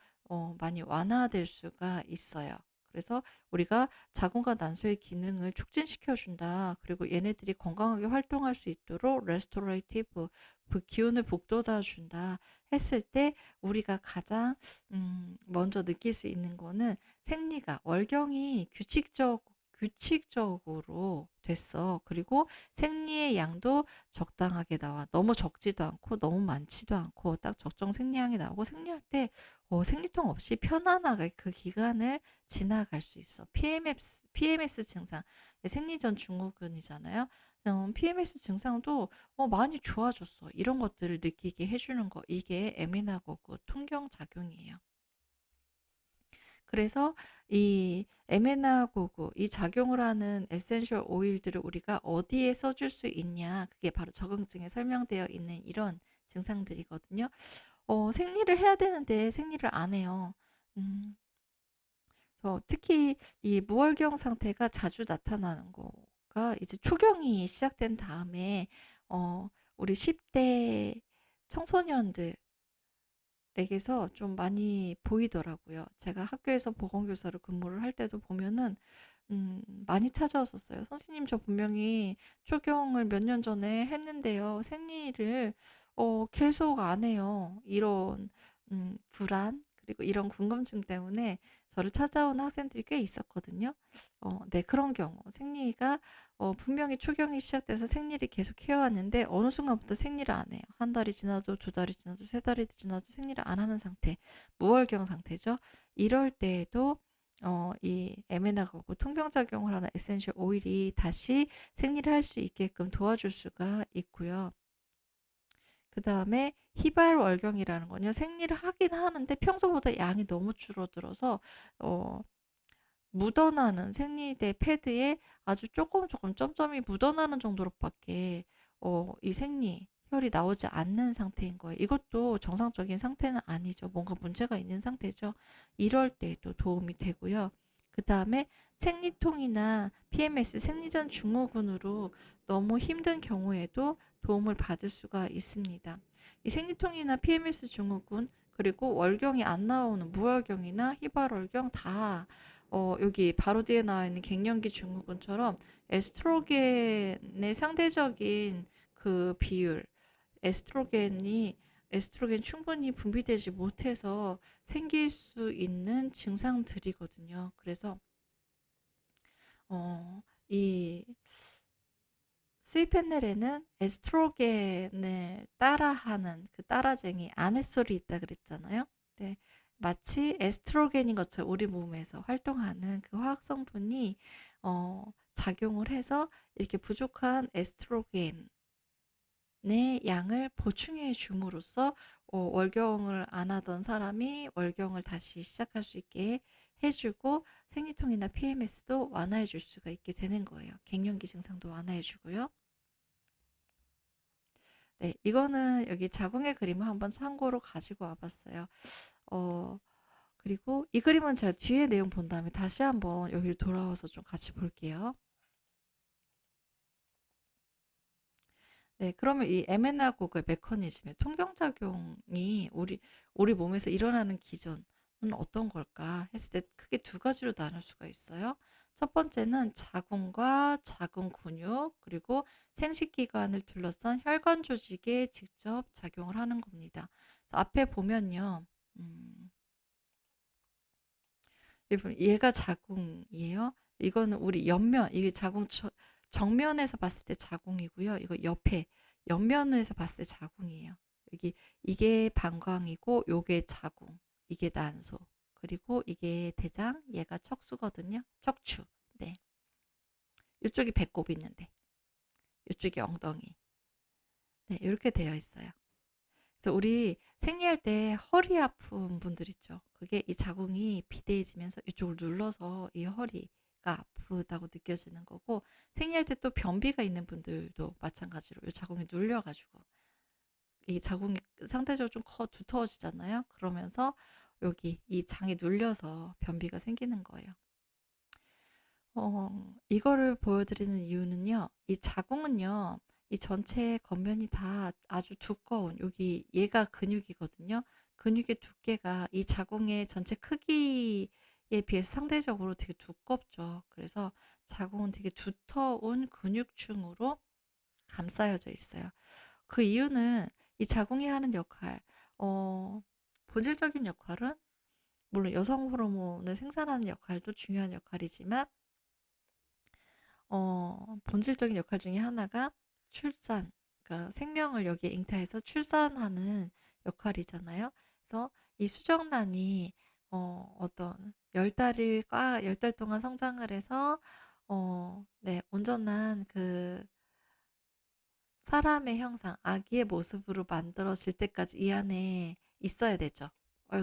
많이 완화될 수가 있어요. 그래서 우리가 자궁과 난소의 기능을 촉진시켜 준다. 그리고 얘네들이 건강하게 활동할 수 있도록 레스토레이티브, 그 기운을 북돋아 준다 했을 때 우리가 가장 먼저 느낄 수 있는 거는 생리가 월경이 규칙적으로 됐어. 그리고 생리의 양도 적당하게 나와. 너무 적지도 않고 너무 많지도 않고 딱 적정 생리량이 나오고, 생리할 때 생리통 없이 편안하게 그 기간을 지나갈 수 있어. PMS 증상, 생리전 증후군이잖아요. PMS 증상도 많이 좋아졌어. 이런 것들을 느끼게 해주는 거. 이게 에미나고 그 통경작용이에요. 그래서 이 에메나고그, 이 작용을 하는 에센셜 오일들을 우리가 어디에 써줄 수 있냐, 그게 바로 적응증에 설명되어 있는 이런 증상들이거든요. 생리를 해야 되는데 생리를 안 해요. 음, 특히 이 무월경 상태가 자주 나타나는 거가 이제 초경이 시작된 다음에 우리 10대 청소년들 렉에서 좀 많이 보이더라고요. 제가 학교에서 보건교사로 근무를 할 때도 보면은 많이 찾아왔었어요. "선생님, 저 분명히 초경을 몇 년 전에 했는데요. 생리를 계속 안 해요." 이런 불안, 그리고 이런 궁금증 때문에 저를 찾아온 학생들이 꽤 있었거든요. 네, 그런 경우 생리가 분명히 초경이 시작돼서 생리를 계속 해 왔는데 어느 순간부터 생리를 안 해요. 한 달이 지나도 두 달이 지나도 세 달이 지나도 생리를 안 하는 상태, 무월경 상태죠. 이럴 때에도 이 에메나가고 통경작용을 하는 에센셜 오일이 다시 생리를 할 수 있게끔 도와줄 수가 있고요. 그 다음에 희발월경이라는 건요, 생리를 하긴 하는데 평소보다 양이 너무 줄어들어서 어, 묻어나는 생리대 패드에 아주 조금 점점이 묻어나는 정도로밖에 이 생리 혈이 나오지 않는 상태인 거예요. 이것도 정상적인 상태는 아니죠. 뭔가 문제가 있는 상태죠. 이럴 때도 도움이 되고요. 그 다음에 생리통이나 PMS, 생리전 증후군으로 너무 힘든 경우에도 도움을 받을 수가 있습니다. 이 생리통이나 PMS 증후군, 그리고 월경이 안 나오는 무월경이나 희발월경 다 여기 바로 뒤에 나와 있는 갱년기 증후군처럼 에스트로겐의 상대적인 그 비율, 에스트로겐이 에스트로겐 충분히 분비되지 못해서 생길 수 있는 증상들이거든요. 그래서 이 스위펜넬에는 에스트로겐을 따라하는 그 따라쟁이 아넷솔이 있다 그랬잖아요. 네. 마치 에스트로겐인 것처럼 우리 몸에서 활동하는 그 화학 성분이 작용을 해서 이렇게 부족한 에스트로겐의 양을 보충해 줌으로써 월경을 안 하던 사람이 월경을 다시 시작할 수 있게 해 주고 생리통이나 PMS도 완화해 줄 수가 있게 되는 거예요. 갱년기 증상도 완화해 주고요. 네. 이거는 여기 자궁의 그림을 한번 참고로 가지고 와 봤어요. 어 그리고 이 그림은 제가 뒤에 내용 본 다음에 다시 한번 여기로 돌아와서 좀 같이 볼게요. 네. 그러면 이 MNR 고의 메커니즘의 통경작용이 우리 몸에서 일어나는 기전은 어떤 걸까 했을 때 크게 두 가지로 나눌 수가 있어요. 첫 번째는 자궁과 자궁 근육 그리고 생식기관을 둘러싼 혈관 조직에 직접 작용을 하는 겁니다. 그래서 앞에 보면요. 음. 얘가 자궁이에요. 이거는 우리 옆면, 이게 정면에서 봤을 때 자궁이고요. 이거 옆면에서 봤을 때 자궁이에요. 이게 방광이고, 요게 자궁, 이게 난소, 그리고 이게 대장, 얘가 척수거든요. 척추. 네. 이쪽이 배꼽 있는데, 이쪽이 엉덩이. 네, 이렇게 되어 있어요. 그래서 우리 생리할 때 허리 아픈 분들 있죠. 그게 이 자궁이 비대해지면서 이쪽을 눌러서 이 허리가 아프다고 느껴지는 거고, 생리할 때 또 변비가 있는 분들도 마찬가지로 이 자궁이 눌려가지고 이 자궁이 상대적으로 좀 두터워지잖아요. 그러면서 여기 이 장이 눌려서 변비가 생기는 거예요. 이거를 보여드리는 이유는요. 이 자궁은요. 이 전체 겉면이 다 아주 두꺼운 얘가 근육이거든요. 근육의 두께가 이 자궁의 전체 크기에 비해서 상대적으로 되게 두껍죠. 그래서 자궁은 되게 두터운 근육층으로 감싸여져 있어요. 그 이유는 이 자궁이 하는 역할, 어, 본질적인 역할은 물론 여성 호르몬을 생산하는 역할도 중요한 역할이지만 본질적인 역할 중에 하나가 출산, 그러니까 생명을 여기에 잉태해서 출산하는 역할이잖아요. 그래서 이 수정란이 어떤 10달 동안 성장을 해서 네, 온전한 그 사람의 형상, 아기의 모습으로 만들어질 때까지 이 안에 있어야 되죠.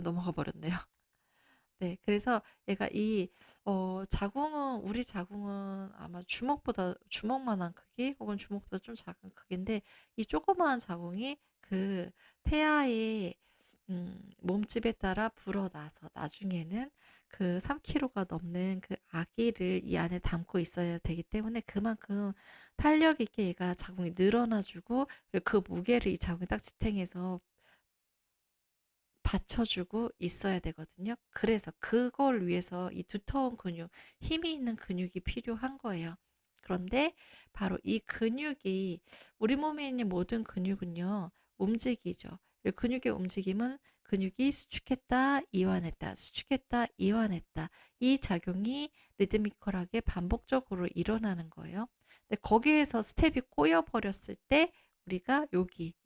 넘어가 버렸네요. 네. 그래서 얘가 자궁은 우리 자궁은 아마 주먹만한 크기 혹은 주먹보다 좀 작은 크기인데 이 조그마한 자궁이 그 태아의 몸집에 따라 불어나서 나중에는 그 3kg가 넘는 그 아기를 이 안에 담고 있어야 되기 때문에 그만큼 탄력 있게 얘가 자궁이 늘어나 주고 그리고 그 무게를 이 자궁이 딱 지탱해서 받쳐주고 있어야 되거든요. 그래서 그걸 위해서 이 두터운 근육, 힘이 있는 근육이 필요한 거예요. 그런데 바로 이 근육이 우리 몸에 있는 모든 근육은요, 움직이죠. 근육의 움직임은 근육이 수축했다, 이완했다, 수축했다, 이완했다. 이 작용이 리드미컬하게 반복적으로 일어나는 거예요. 근데 거기에서 스텝이 꼬여 버렸을 때 우리가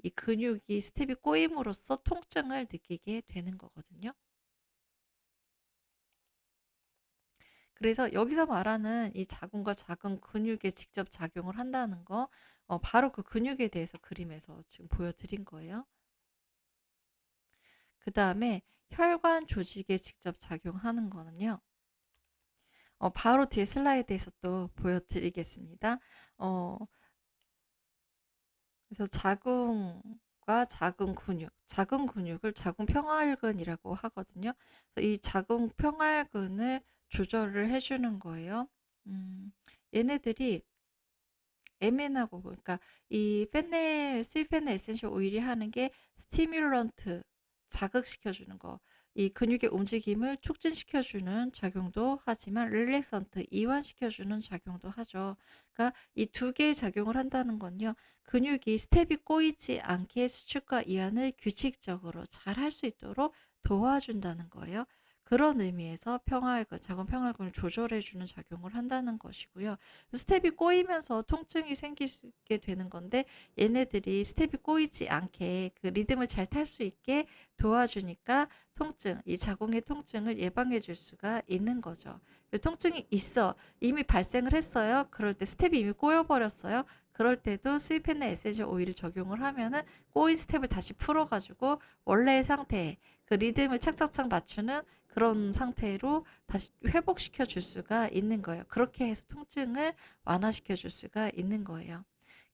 이 근육이 스텝이 꼬임으로써 통증을 느끼게 되는 거거든요. 그래서 여기서 말하는 이 자궁과 자궁 근육에 직접 작용을 한다는 거, 바로 그 근육에 대해서 그림에서 지금 보여드린 거예요. 그 다음에 혈관 조직에 직접 작용하는 거는요. 바로 뒤에 슬라이드에서 또 보여드리겠습니다. 어, 그래서 자궁과 자궁 근육을 자궁 평활근이라고 하거든요. 그래서 이 자궁 평활근을 조절을 해주는 거예요. 얘네들이 MN하고 그러니까 이 스위펜넬 에센셜 오일이 하는 게 스티뮬런트 자극시켜주는 거, 이 근육의 움직임을 촉진시켜주는 작용도 하지만 릴렉선트 이완시켜주는 작용도 하죠. 그러니까 이 두 개의 작용을 한다는 건요. 근육이 스텝이 꼬이지 않게 수축과 이완을 규칙적으로 잘 할 수 있도록 도와준다는 거예요. 그런 의미에서 평활근, 자궁 평활근을 조절해 주는 작용을 한다는 것이고요. 스텝이 꼬이면서 통증이 생기게 되는 건데 얘네들이 스텝이 꼬이지 않게 그 리듬을 잘 탈 수 있게 도와주니까 통증, 이 자궁의 통증을 예방해 줄 수가 있는 거죠. 통증이 있어. 이미 발생을 했어요. 그럴 때 스텝이 이미 꼬여 버렸어요. 그럴 때도 스위펜의 에센셜 오일을 적용을 하면은 꼬인 스텝을 다시 풀어 가지고 원래의 상태에 그 리듬을 착착착 맞추는 그런 상태로 다시 회복시켜 줄 수가 있는 거예요. 그렇게 해서 통증을 완화시켜 줄 수가 있는 거예요.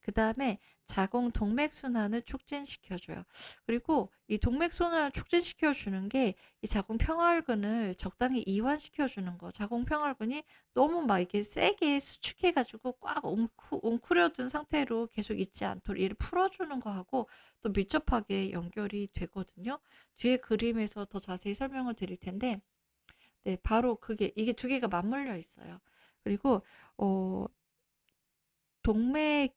그다음에 자궁 동맥순환을 촉진시켜 줘요. 그리고 이 동맥순환을 촉진시켜 주는 게 이 자궁 평활근을 적당히 이완시켜 주는 거. 자궁 평활근이 너무 막 이렇게 세게 수축해 가지고 꽉 웅크려둔 상태로 계속 있지 않도록 얘를 풀어 주는 거하고 또 밀접하게 연결이 되거든요. 뒤에 그림에서 더 자세히 설명을 드릴 텐데 네, 바로 그게 이게 두 개가 맞물려 있어요. 그리고 어 동맥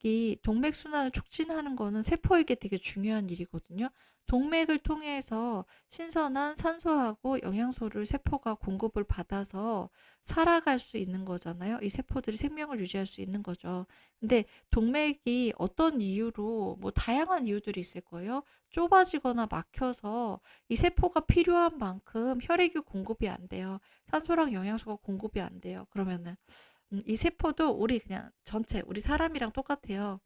순환을 촉진하는 거는 세포에게 되게 중요한 일이거든요. 동맥을 통해서 신선한 산소하고 영양소를 세포가 공급을 받아서 살아갈 수 있는 거잖아요. 이 세포들이 생명을 유지할 수 있는 거죠. 근데 동맥이 어떤 이유로 뭐 다양한 이유들이 있을 거예요. 좁아지거나 막혀서 이 세포가 필요한 만큼 혈액이 공급이 안 돼요. 산소랑 영양소가 공급이 안 돼요. 그러면은 이 세포도 우리 그냥 전체 우리 사람이랑 똑같아요.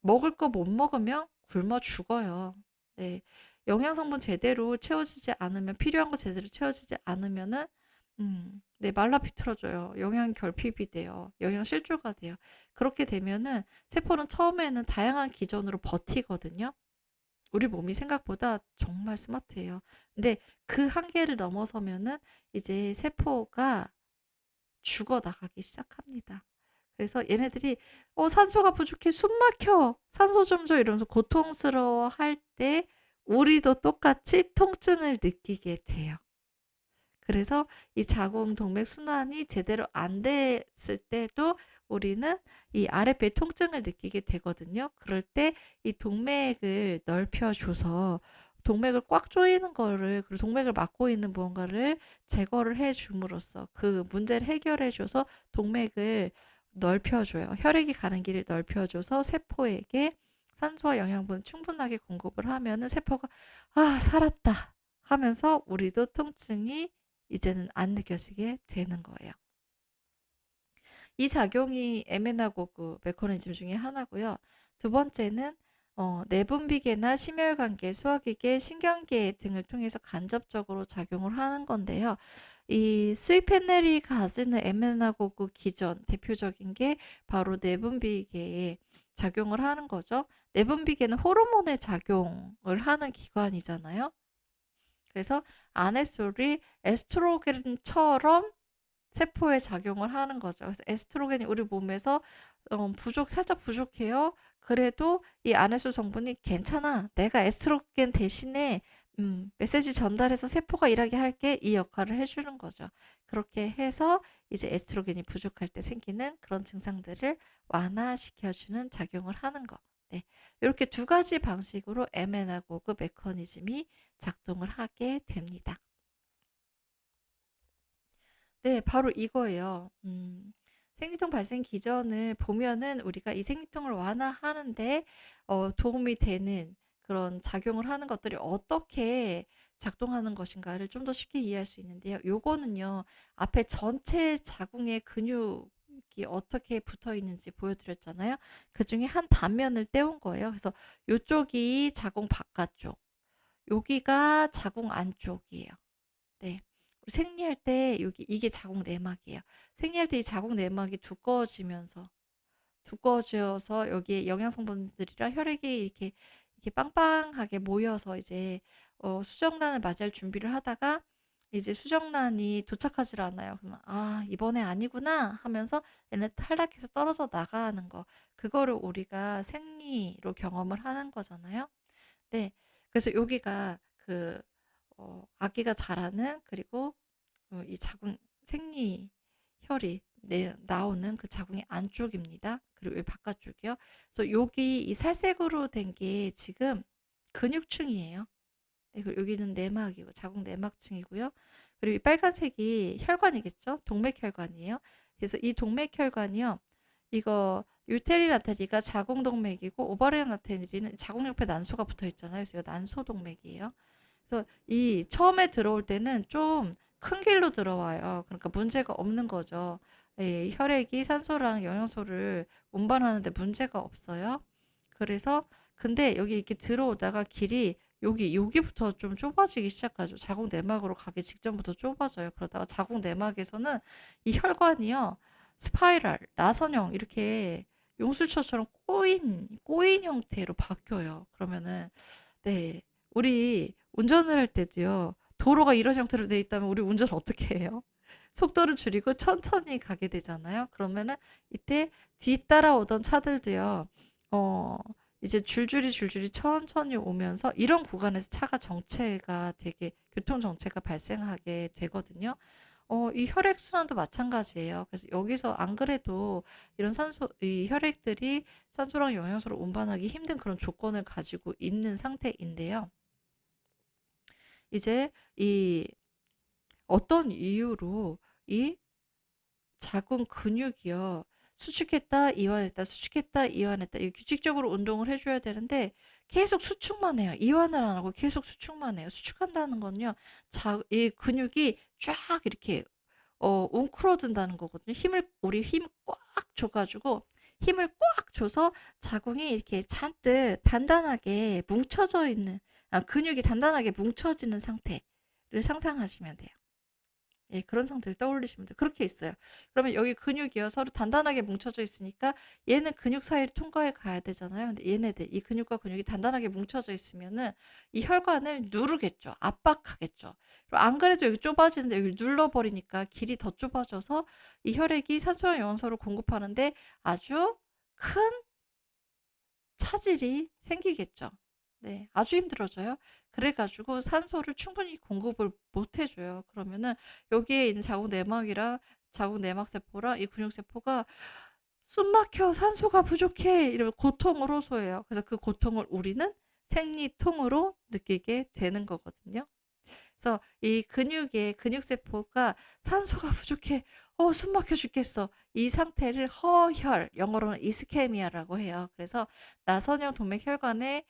먹을 거 못 먹으면 굶어 죽어요. 네. 영양 성분 제대로 채워지지 않으면 필요한 거 제대로 채워지지 않으면은 네, 말라 비틀어져요. 영양 결핍이 돼요. 영양 실조가 돼요. 그렇게 되면은 세포는 처음에는 다양한 기전으로 버티거든요. 우리 몸이 생각보다 정말 스마트해요. 근데 그 한계를 넘어서면은 이제 세포가 죽어나가기 시작합니다. 그래서 얘네들이 산소가 부족해. 숨 막혀. 산소 좀 줘." 이러면서 고통스러워할 때 우리도 똑같이 통증을 느끼게 돼요. 그래서 이 자궁 동맥 순환이 제대로 안 됐을 때도 우리는 이 아랫배 통증을 느끼게 되거든요. 그럴 때 이 동맥을 넓혀 줘서 동맥을 꽉 조이는 거를 그리고 동맥을 막고 있는 무언가를 제거를 해 줌으로써 그 문제를 해결해 줘서 동맥을 넓혀 줘요. 혈액이 가는 길을 넓혀 줘서 세포에게 산소와 영양분을 충분하게 공급을 하면은 세포가 '아 살았다.' 하면서 우리도 통증이 이제는 안 느껴지게 되는 거예요. 이 작용이 에메나고그 메커니즘 중에 하나고요. 두 번째는 내분비계나 심혈관계, 소화기계, 신경계 등을 통해서 간접적으로 작용을 하는 건데요. 이 스위펜넬이 가지는 에메나고그 기전 대표적인 게 바로 내분비계에 작용을 하는 거죠. 내분비계는 호르몬의 작용을 하는 기관이잖아요. 그래서 아네솔이 에스트로겐처럼 세포에 작용을 하는 거죠. 그래서 에스트로겐이 우리 몸에서 살짝 부족해요. 그래도 이 아네솔 성분이 "괜찮아. 내가 에스트로겐 대신에 메시지 전달해서 세포가 일하게 할게." 이 역할을 해 주는 거죠. 그렇게 해서 이제 에스트로겐이 부족할 때 생기는 그런 증상들을 완화시켜 주는 작용을 하는 거. 네. 요렇게 두 가지 방식으로 mN하고 그 메커니즘이 작동을 하게 됩니다. 네. 바로 이거예요. 생리통 발생 기전을 보면은 우리가 이 생리통을 완화하는 데 도움이 되는 그런 작용을 하는 것들이 어떻게 작동하는 것인가를 좀 더 쉽게 이해할 수 있는데요. 요거는요. 앞에 전체 자궁의 근육이 어떻게 붙어 있는지 보여 드렸잖아요. 그중에 한 단면을 떼온 거예요. 그래서 요쪽이 자궁 바깥쪽, 여기가 자궁 안쪽이에요. 네. 우리 생리할 때 여기 이게 자궁 내막이에요. 생리할 때 이 자궁 내막이 두꺼워져서 여기에 영양 성분들이랑 혈액이 이렇게 빵빵하게 모여서 이제 수정란을 맞이할 준비를 하다가 이제 수정란이 도착하질 않아요. 그러면 '아 이번에 아니구나.' 하면서 얘는 탈락해서 떨어져 나가는 거. 그거를 우리가 생리로 경험을 하는 거잖아요. 네. 그래서 여기가 아기가 자라는 그리고 이 자궁 생리혈이 나오는 그 자궁의 안쪽입니다. 그리고 이 바깥쪽이요. 그래서 여기 이 살색으로 된 게 지금 근육층이에요. 네, 그리고 여기는 내막이고 자궁 내막층이고요. 그리고 이 빨간색이 혈관이겠죠? 동맥혈관이에요. 그래서 이 동맥혈관이요. 이거 유테릴 아테리가 자궁동맥이고 오바리안 아테리는 자궁 옆에 난소가 붙어 있잖아요. 그래서 이거 난소동맥이에요. 그래서 이 처음에 들어올 때는 좀 큰 길로 들어와요. 그러니까 문제가 없는 거죠. 예, 혈액이 산소랑 영양소를 운반하는데 문제가 없어요. 그래서 근데 여기 이렇게 들어오다가 길이 여기부터 좀 좁아지기 시작하죠. 자궁 내막으로 가기 직전부터 좁아져요. 그러다가 자궁 내막에서는 이 혈관이요. 스파이럴, 나선형 이렇게 용수철처럼 꼬인 형태로 바뀌어요. 그러면은 네. 우리 운전을 할 때도요. 도로가 이런 형태로 돼 있다면 우리 운전 어떻게 해요? 속도를 줄이고 천천히 가게 되잖아요. 그러면은 이때 뒤따라오던 차들도요. 어 이제 줄줄이 천천히 오면서 이런 구간에서 차가 정체가 되게 교통 정체가 발생하게 되거든요. 이 혈액순환도 마찬가지예요. 그래서 여기서 안 그래도 이런 이 혈액들이 산소랑 영양소를 운반하기 힘든 그런 조건을 가지고 있는 상태인데요. 이제 이 어떤 이유로 이 자궁 근육이요. 수축했다, 이완했다, 수축했다, 이완했다. 이 규칙적으로 운동을 해줘야 되는데 계속 수축만 해요. 이완을 안 하고 계속 수축만 해요. 수축한다는 건요. 이 근육이 쫙 이렇게 웅크러든다는 거거든요. 우리 힘 꽉 줘가지고 힘을 꽉 줘서 자궁이 이렇게 잔뜩 단단하게 뭉쳐져 있는, 근육이 단단하게 뭉쳐지는 상태를 상상하시면 돼요. 예, 그런 상태를 떠올리시면 돼요. 그렇게 있어요. 그러면 여기 근육이요. 서로 단단하게 뭉쳐져 있으니까 얘는 근육 사이를 통과해 가야 되잖아요. 근데 얘네들, 이 근육과 근육이 단단하게 뭉쳐져 있으면은 이 혈관을 누르겠죠. 압박하겠죠. 그리고 안 그래도 여기 좁아지는데 여기 눌러버리니까 길이 더 좁아져서 이 혈액이 산소랑 영양소를 공급하는데 아주 큰 차질이 생기겠죠. 네, 아주 힘들어져요. 그래가지고 산소를 충분히 공급을 못 해줘요. 그러면은 여기에 있는 자궁 내막이랑 자궁 내막 세포랑 이 근육 세포가 숨 막혀, 산소가 부족해 이러면 고통을 호소해요. 그래서 그 고통을 우리는 생리통으로 느끼게 되는 거거든요. 그래서 이 근육 세포가 산소가 부족해, 숨 막혀 죽겠어. 이 상태를 허혈, 영어로는 이스케미아라고 해요. 그래서 나선형 동맥혈관에,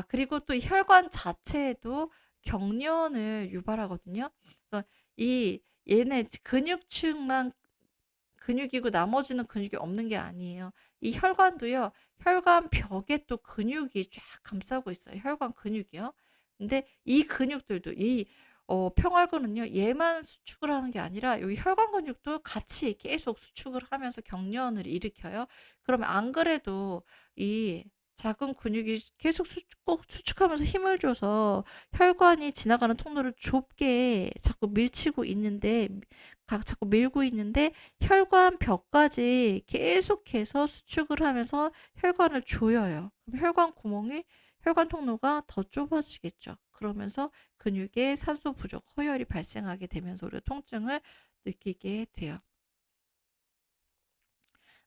그리고 또 이 혈관 자체에도 경련을 유발하거든요. 그래서 얘네 근육층만 근육이고 나머지는 근육이 없는 게 아니에요. 이 혈관도요. 혈관 벽에 또 근육이 쫙 감싸고 있어요. 혈관 근육이요. 근데 이 근육들도 평활근은요. 얘만 수축을 하는 게 아니라 여기 혈관 근육도 같이 계속 수축을 하면서 경련을 일으켜요. 그러면 안 그래도 이 작은 근육이 계속 꼭 수축하면서 힘을 줘서 혈관이 지나가는 통로를 좁게 자꾸 밀치고 있는데, 자꾸 밀고 있는데 혈관 벽까지 계속해서 수축을 하면서 혈관을 조여요. 그럼 혈관 통로가 더 좁아지겠죠. 그러면서 근육에 산소 부족, 허혈이 발생하게 되면서 우리가 통증을 느끼게 돼요.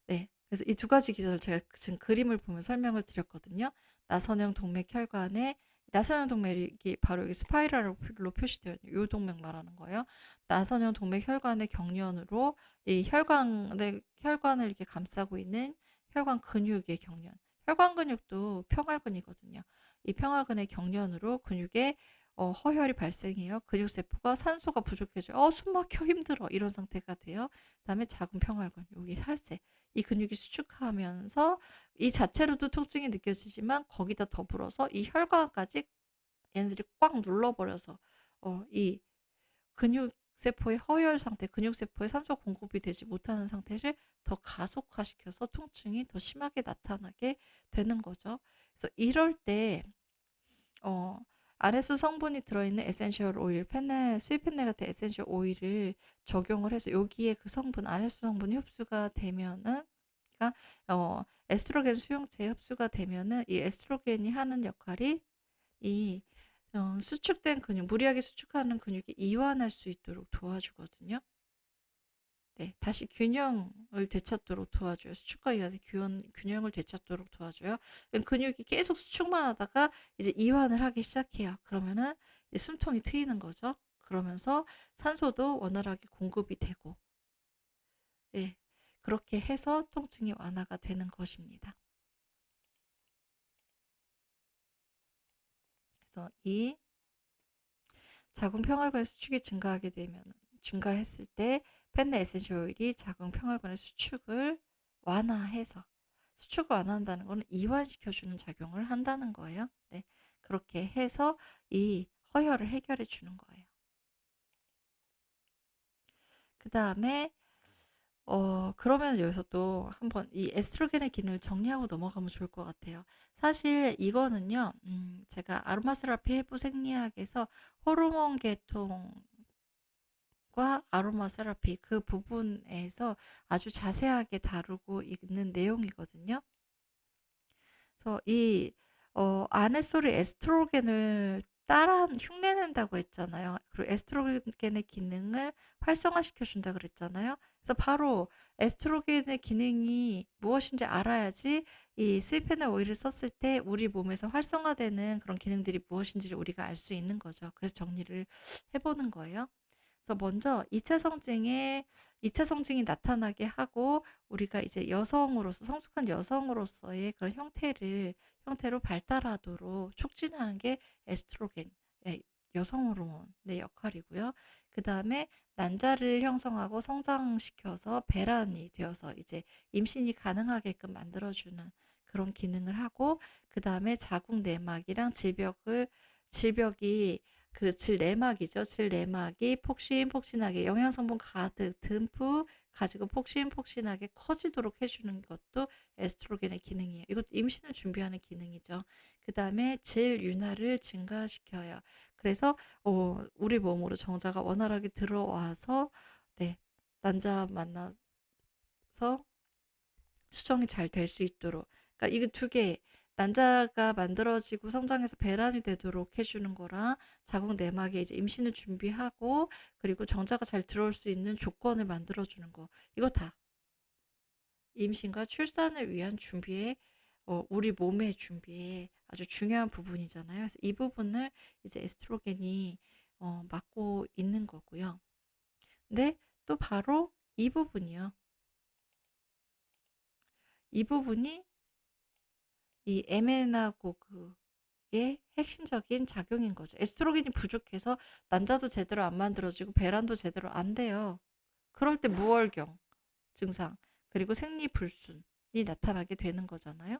네. 그래서 이 두 가지 기전을 제가 지금 그림을 보면 설명을 드렸거든요. 나선형 동맥혈관에, 나선형 동맥이 바로 여기 스파이럴로 표시되어 있는 이 동맥 말하는 거예요. 나선형 동맥혈관의 경련으로 이 혈관을 이렇게 감싸고 있는 혈관 근육의 경련. 혈관 근육도 평활근이거든요. 이 평활근의 경련으로 근육에 허혈이 발생해요. 근육세포가 산소가 부족해져요. 숨 막혀 힘들어. 이런 상태가 돼요. 그다음에 자궁 평활근, 여기 살색. 이 근육이 수축하면서 이 자체로도 통증이 느껴지지만 거기다 더불어서 이 혈관까지 얘네들이 꽉 눌러버려서 이 근육세포의 허혈 상태, 근육세포에 산소 공급이 되지 못하는 상태를 더 가속화시켜서 통증이 더 심하게 나타나게 되는 거죠. 그래서 이럴 때 어, 아레수 성분이 들어있는 에센셜 오일, 스윗펜넬 같은 에센셜 오일을 적용을 해서 여기에 그 성분, 아레수 성분이 흡수가 되면은, 그러니까 에스트로겐 수용체에 흡수가 되면은 이 에스트로겐이 하는 역할이 이 수축된 근육, 무리하게 수축하는 근육이 이완할 수 있도록 도와주거든요. 네, 다시 균형을 되찾도록 도와줘요. 수축과 이완의 균형을 되찾도록 도와줘요. 근육이 계속 수축만 하다가 이제 이완을 하기 시작해요. 그러면은 이제 숨통이 트이는 거죠. 그러면서 산소도 원활하게 공급이 되고, 예, 그렇게 해서 통증이 완화가 되는 것입니다. 그래서 이 자궁 평활근의 수축이 증가했을 때 펜네 에센셜 오일이 자궁 평활근의 수축을 완화해서, 수축을 완화한다는 것은 이완시켜주는 작용을 한다는 거예요. 네, 그렇게 해서 이 허혈을 해결해 주는 거예요. 그 다음에 그러면 여기서 또 한번 이 에스트로겐의 기능을 정리하고 넘어가면 좋을 것 같아요. 사실 이거는요, 제가 아로마 세라피 해부 생리학에서 호르몬 계통과 아로마 세라피 그 부분에서 아주 자세하게 다루고 있는 내용이거든요. 그래서 이 아네솔이 에스트로겐을 따라 흉내낸다고 했잖아요. 그리고 에스트로겐의 기능을 활성화시켜 준다 그랬잖아요. 그래서 바로 에스트로겐의 기능이 무엇인지 알아야지 이 스위페널 오일을 썼을 때 우리 몸에서 활성화되는 그런 기능들이 무엇인지를 우리가 알 수 있는 거죠. 그래서 정리를 해보는 거예요. 그래서 먼저 2차 성징이 나타나게 하고 우리가 이제 여성으로서 성숙한 여성으로서의 그런 형태로 발달하도록 촉진하는 게 에스트로겐, 예, 여성 호르몬의 역할이고요. 그 다음에 난자를 형성하고 성장시켜서 배란이 되어서 이제 임신이 가능하게끔 만들어주는 그런 기능을 하고, 그 다음에 자궁 내막이랑 질벽이 그 질 내막이죠. 질 내막이 폭신폭신하게 영양성분 가득 듬뿍 가지고 폭신폭신하게 커지도록 해주는 것도 에스트로겐의 기능이에요. 이것도 임신을 준비하는 기능이죠. 그 다음에 질 윤활을 증가시켜요. 그래서 우리 몸으로 정자가 원활하게 들어와서, 네, 난자 만나서 수정이 잘 될 수 있도록. 그러니까 이거 두 개, 난자가 만들어지고 성장해서 배란이 되도록 해주는 거랑 자궁 내막에 이제 임신을 준비하고 그리고 정자가 잘 들어올 수 있는 조건을 만들어주는 거. 이거 다 임신과 출산을 위한 준비에, 우리 몸의 준비에 아주 중요한 부분이잖아요. 그래서 이 부분을 이제 에스트로겐이 맡고 있는 거고요. 근데 또 바로 이 부분이요. 이 부분이 이 에메나고그의 핵심적인 작용인 거죠. 에스트로겐이 부족해서 난자도 제대로 안 만들어지고 배란도 제대로 안 돼요. 그럴 때 무월경 증상 그리고 생리불순이 나타나게 되는 거잖아요.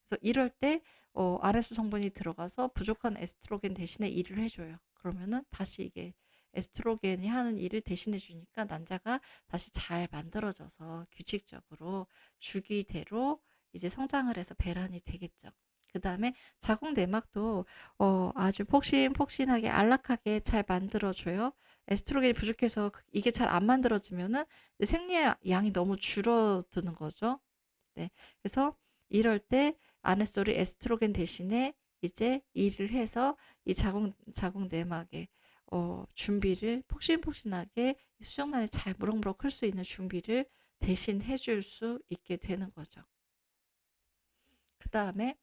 그래서 이럴 때 RS 성분이 들어가서 부족한 에스트로겐 대신에 일을 해줘요. 그러면은 다시 이게 에스트로겐이 하는 일을 대신해 주니까 난자가 다시 잘 만들어져서 규칙적으로 주기대로 이제 성장을 해서 배란이 되겠죠. 그 다음에 자궁 내막도 아주 폭신폭신하게 안락하게 잘 만들어줘요. 에스트로겐이 부족해서 이게 잘 안 만들어지면은 생리의 양이 너무 줄어드는 거죠. 네. 그래서 이럴 때 아네솔이 에스트로겐 대신에 이제 일을 해서 이 자궁 내막에 준비를 폭신폭신하게 수정란이 잘 무럭무럭 클 수 있는 준비를 대신 해줄 수 있게 되는 거죠. 그 다음에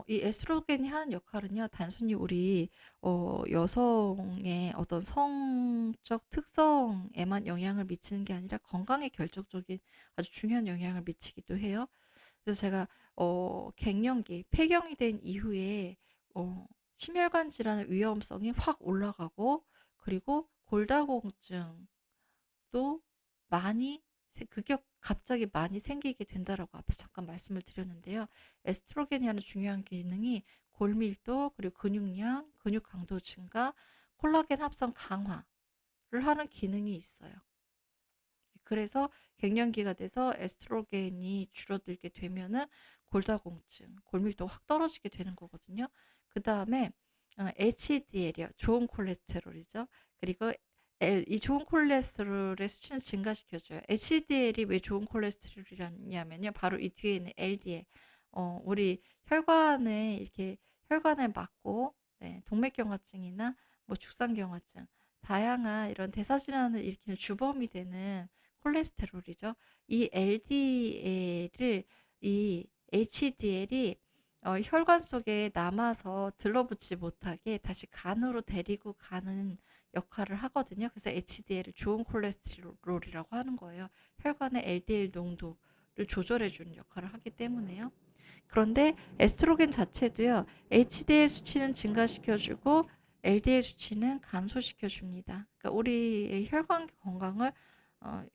이 에스트로겐이 하는 역할은요, 단순히 우리 여성의 어떤 성적 특성에만 영향을 미치는 게 아니라 건강에 결정적인 아주 중요한 영향을 미치기도 해요. 그래서 제가 갱년기, 폐경이 된 이후에 심혈관 질환의 위험성이 확 올라가고, 그리고 골다공증도 많이 갑자기 많이 생기게 된다라고 앞에서 잠깐 말씀을 드렸는데요. 에스트로겐이 하는 중요한 기능이 골밀도, 그리고 근육량, 근육 강도 증가, 콜라겐 합성 강화를 하는 기능이 있어요. 그래서 갱년기가 돼서 에스트로겐이 줄어들게 되면은 골다공증, 골밀도가 확 떨어지게 되는 거거든요. 그 다음에 HDL이요. 좋은 콜레스테롤이죠. 그리고 이 좋은 콜레스테롤의 수치는 증가시켜줘요. HDL이 왜 좋은 콜레스테롤이냐면요. 바로 이 뒤에 있는 LDL. 우리 혈관에 맞고, 네, 동맥경화증이나 뭐 죽상경화증, 다양한 이런 대사질환을 일으키는 주범이 되는 콜레스테롤이죠. 이 HDL이 혈관 속에 남아서 들러붙지 못하게 다시 간으로 데리고 가는 역할을 하거든요. 그래서 HDL을 좋은 콜레스테롤이라고 하는 거예요. 혈관의 LDL 농도를 조절해 주는 역할을 하기 때문에요. 그런데 에스트로겐 자체도요. HDL 수치는 증가시켜 주고 LDL 수치는 감소시켜 줍니다. 그러니까 우리의 혈관 건강을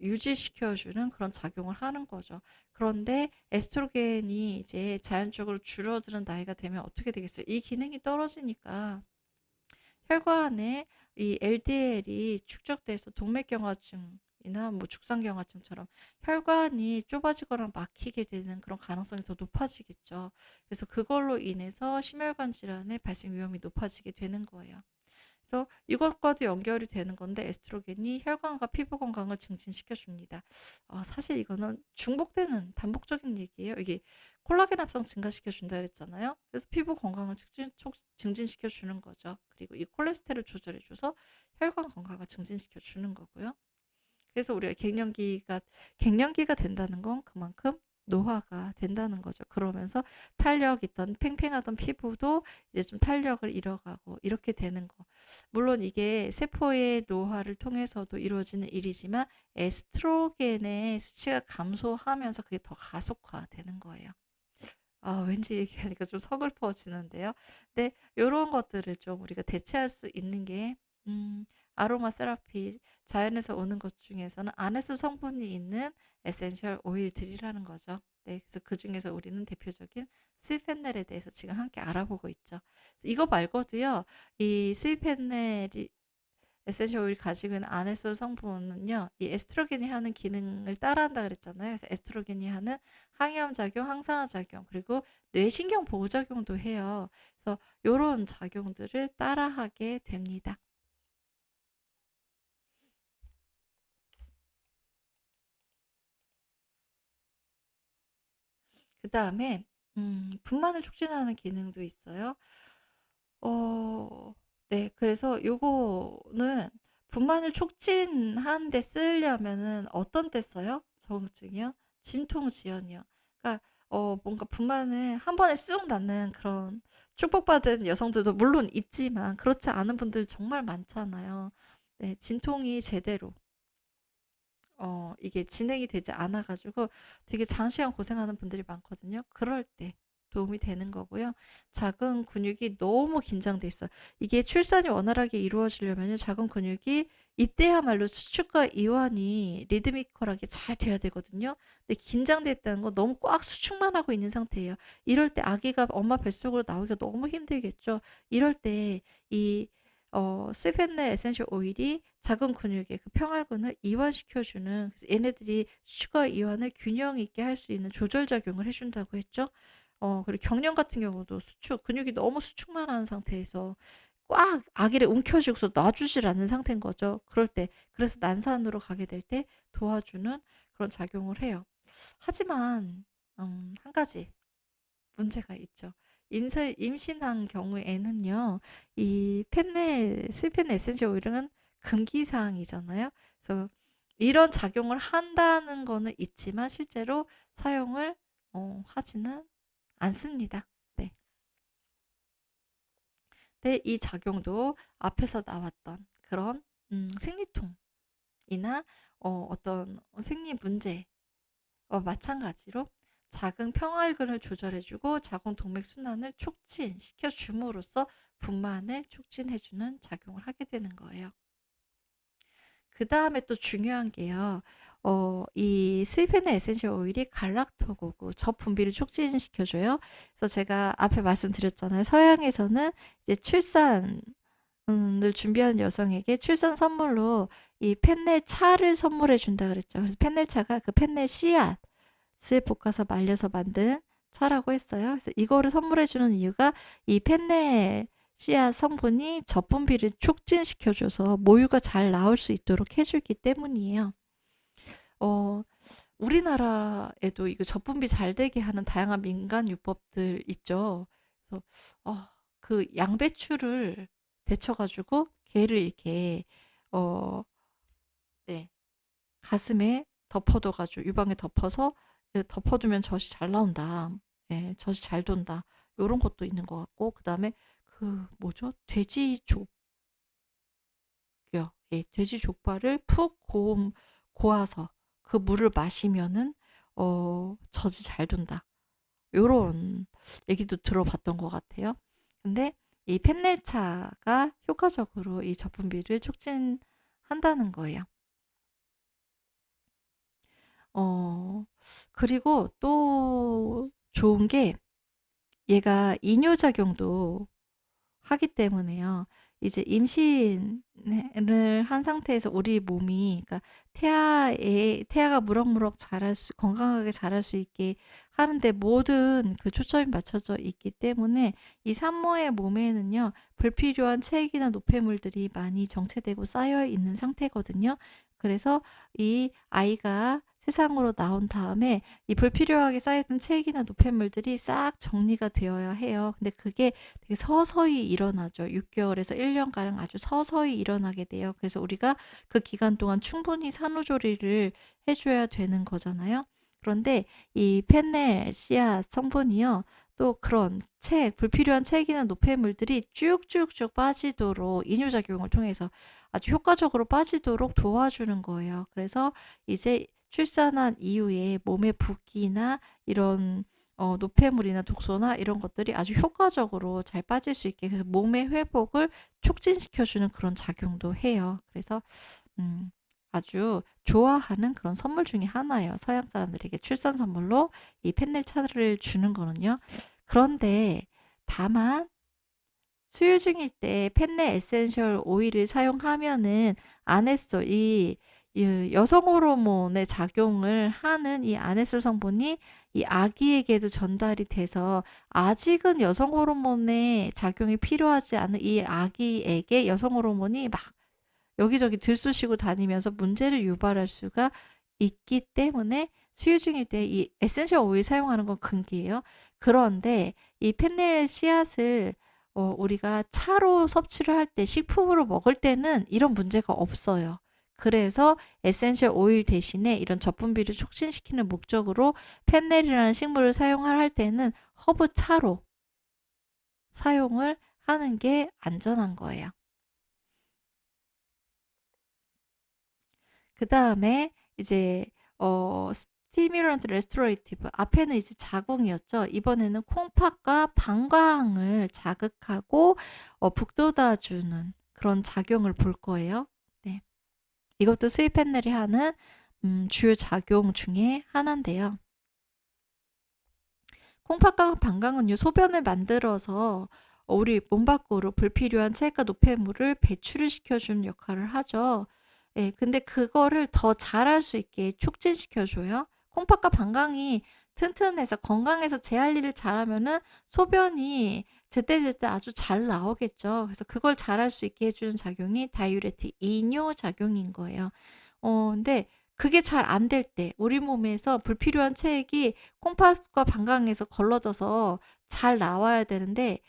유지시켜 주는 그런 작용을 하는 거죠. 그런데 에스트로겐이 이제 자연적으로 줄어드는 나이가 되면 어떻게 되겠어요? 이 기능이 떨어지니까 혈관에 이 LDL이 축적돼서 동맥경화증이나 뭐 죽상경화증처럼 혈관이 좁아지거나 막히게 되는 그런 가능성이 더 높아지겠죠. 그래서 그걸로 인해서 심혈관 질환의 발생 위험이 높아지게 되는 거예요. 그래서 이것과도 연결이 되는 건데 에스트로겐이 혈관과 피부 건강을 증진시켜 줍니다. 사실 이거는 중복되는 반복적인 얘기예요. 이게 콜라겐 합성 증가시켜 준다 그랬잖아요. 그래서 피부 건강을 증진시켜 주는 거죠. 그리고 이 콜레스테롤 조절해 줘서 혈관 건강을 증진시켜 주는 거고요. 그래서 우리가 갱년기가 된다는 건 그만큼 노화가 된다는 거죠. 그러면서 탄력 있던 팽팽하던 피부도 이제 좀 탄력을 잃어가고 이렇게 되는 거. 물론 이게 세포의 노화를 통해서도 이루어지는 일이지만 에스트로겐의 수치가 감소하면서 그게 더 가속화되는 거예요. 왠지 얘기하니까 좀 서글퍼지는데요. 근데 요런 것들을 좀 우리가 대체할 수 있는 게 아로마 세라피 자연에서 오는 것 중에서는 안에서 성분이 있는 에센셜 오일들이라는 거죠. 네. 그래서 그중에서 우리는 대표적인 스위펜넬에 대해서 지금 함께 알아보고 있죠. 이거 말고도요. 이 스위펜넬이 에센셜 오일이 가지고 있는 아네솔 성분은요. 이 에스트로겐이 하는 기능을 따라한다 그랬잖아요. 그래서 에스트로겐이 하는 항염 작용, 항산화 작용, 그리고 뇌신경 보호 작용도 해요. 그래서 요런 작용들을 따라하게 됩니다. 그다음에 분만을 촉진하는 기능도 있어요. 어 네. 그래서 요거는 분만을 촉진하는 데 쓰려면은 어떤 때 써요? 저항증이요? 진통지연이요. 그러니까 뭔가 분만을 한 번에 쑥 낳는 그런 축복받은 여성들도 물론 있지만 그렇지 않은 분들 정말 많잖아요. 네. 진통이 제대로 이게 진행이 되지 않아 가지고 되게 장시간 고생하는 분들이 많거든요. 그럴 때 도움이 되는 거고요. 작은 근육이 너무 긴장돼 있어요. 이게 출산이 원활하게 이루어지려면요. 작은 근육이 이때야말로 수축과 이완이 리드미컬하게 잘 돼야 되거든요. 근데 긴장돼 있다는 건 너무 꽉 수축만 하고 있는 상태예요. 이럴 때 아기가 엄마 뱃속으로 나오기가 너무 힘들겠죠. 이럴 때 이 스펜네 에센셜 오일이 작은 근육의 그 평활근을 이완시켜 주는, 그래서 얘네들이 수축과 이완을 균형 있게 할 수 있는 조절 작용을 해 준다고 했죠. 그리고 경련 같은 경우도 수축 근육이 너무 수축만 하는 상태에서 꽉 아기를 움켜쥐고서 놔주질 않는 상태인 거죠. 그럴 때 그래서 난산으로 가게 될 때 도와주는 그런 작용을 해요. 하지만 한 가지 문제가 있죠. 임신한 경우에는요. 이 펜넬 스펜 에센셜 오일은 금기 사항이잖아요. 그래서 이런 작용을 한다는 거는 있지만 실제로 사용을 하지는 않습니다. 네. 근데 이 작용도 앞에서 나왔던 그런 생리통이나 어떤 생리 문제 마찬가지로 작은 평활근을 조절해 주고 자궁 동맥 순환을 촉진시켜 줌으로써 분만을 촉진해 주는 작용을 하게 되는 거예요. 그다음에 또 중요한 게요. 이 스위펜의 에센셜 오일이 갈락토고고 젖 분비를 촉진시켜 줘요. 그래서 제가 앞에 말씀드렸잖아요. 서양에서는 이제 출산 을 준비하는 여성에게 출산 선물로 이 펜넬 차를 선물해 준다 그랬죠. 그래서 펜넬 차가 그 펜넬 씨앗 을 볶아서 말려서 만든 차라고 했어요. 그래서 이거를 선물해 주는 이유가 이 펜네 씨앗 성분이 젖분비를 촉진시켜 줘서 모유가 잘 나올 수 있도록 해 주기 때문이에요. 어 우리나라에도 이거 젖분비 잘 되게 하는 다양한 민간 요법들 있죠. 그래서 그 양배추를 데쳐 가지고 걔를 이렇게 어 네. 가슴에 덮어둬 가지고 유방에 덮어서 덮어두면 젖이 잘 나온다. 예. 젖이 잘 돈다. 요런 것도 있는 것 같고, 그다음에 그 뭐죠? 돼지족요. 예, 돼지족발을 푹 고아서 그 물을 마시면은 젖이 잘 돈다. 요런 얘기도 들어봤던 것 같아요. 근데 이 펜넬차가 효과적으로 이 저분비를 촉진한다는 거예요. 어 그리고 또 좋은 게, 얘가 이뇨작용도 하기 때문에요. 이제 임신을 한 상태에서 우리 몸이, 그러니까 태아가 무럭무럭 건강하게 자랄 수 있게 하는데 모든 그 초점이 맞춰져 있기 때문에, 이 산모의 몸에는요, 불필요한 체액이나 노폐물들이 많이 정체되고 쌓여 있는 상태거든요. 그래서 이 아이가 세상으로 나온 다음에 이 불필요하게 쌓였던 체액이나 노폐물들이 싹 정리가 되어야 해요. 근데 그게 되게 서서히 일어나죠. 6개월에서 1년가량 아주 서서히 일어나게 돼요. 그래서 우리가 그 기간 동안 충분히 산후조리를 해줘야 되는 거잖아요. 그런데 이 펜넬 씨앗 성분이요, 또 그런 불필요한 체액이나 노폐물들이 쭉쭉쭉 빠지도록 이뇨작용을 통해서 아주 효과적으로 빠지도록 도와주는 거예요. 그래서 이제 출산한 이후에 몸의 붓기나 이런 노폐물이나 독소나 이런 것들이 아주 효과적으로 잘 빠질 수 있게, 그래서 몸의 회복을 촉진시켜주는 그런 작용도 해요. 그래서 아주 좋아하는 그런 선물 중에 하나예요. 서양 사람들에게 출산 선물로 이 펜넬차를 주는 거는요. 그런데 다만 수유 중일 때 펜넬 에센셜 오일을 사용하면은 안에서 이 여성 호르몬의 작용을 하는 이 아네솔 성분이 이 아기에게도 전달이 돼서, 아직은 여성 호르몬의 작용이 필요하지 않은 이 아기에게 여성 호르몬이 막 여기저기 들쑤시고 다니면서 문제를 유발할 수가 있기 때문에 수유 중일 때 이 에센셜 오일 사용하는 건 금기예요. 그런데 이 펜넬 씨앗을 우리가 차로 섭취를 할 때, 식품으로 먹을 때는 이런 문제가 없어요. 그래서 에센셜 오일 대신에 이런 젖분비를 촉진시키는 목적으로 펜넬이라는 식물을 할 때는 허브 차로 사용을 하는 게 안전한 거예요. 그 다음에 이제 스티뮬런트 레스토레이티브, 앞에는 이제 자궁이었죠. 이번에는 콩팥과 방광을 자극하고 북돋아주는 그런 작용을 볼 거예요. 네. 이것도 스위펜넬이 하는 주요 작용 중에 하나인데요. 콩팥과 방광은요, 소변을 만들어서 우리 몸 밖으로 불필요한 체액과 노폐물을 배출을 시켜주는 역할을 하죠. 예, 근데 그거를 더 잘할 수 있게 촉진시켜줘요. 콩팥과 방광이 튼튼해서 건강해서 제 할 일을 잘하면은 소변이 제때제때 아주 잘 나오겠죠. 그래서 그걸 잘할 수 있게 해주는 작용이 다이유레틱 이뇨 작용인 거예요. 근데 그게 잘 안 될 때, 우리 몸에서 불필요한 체액이 콩팥과 방광에서 걸러져서 잘 나와야 되는데,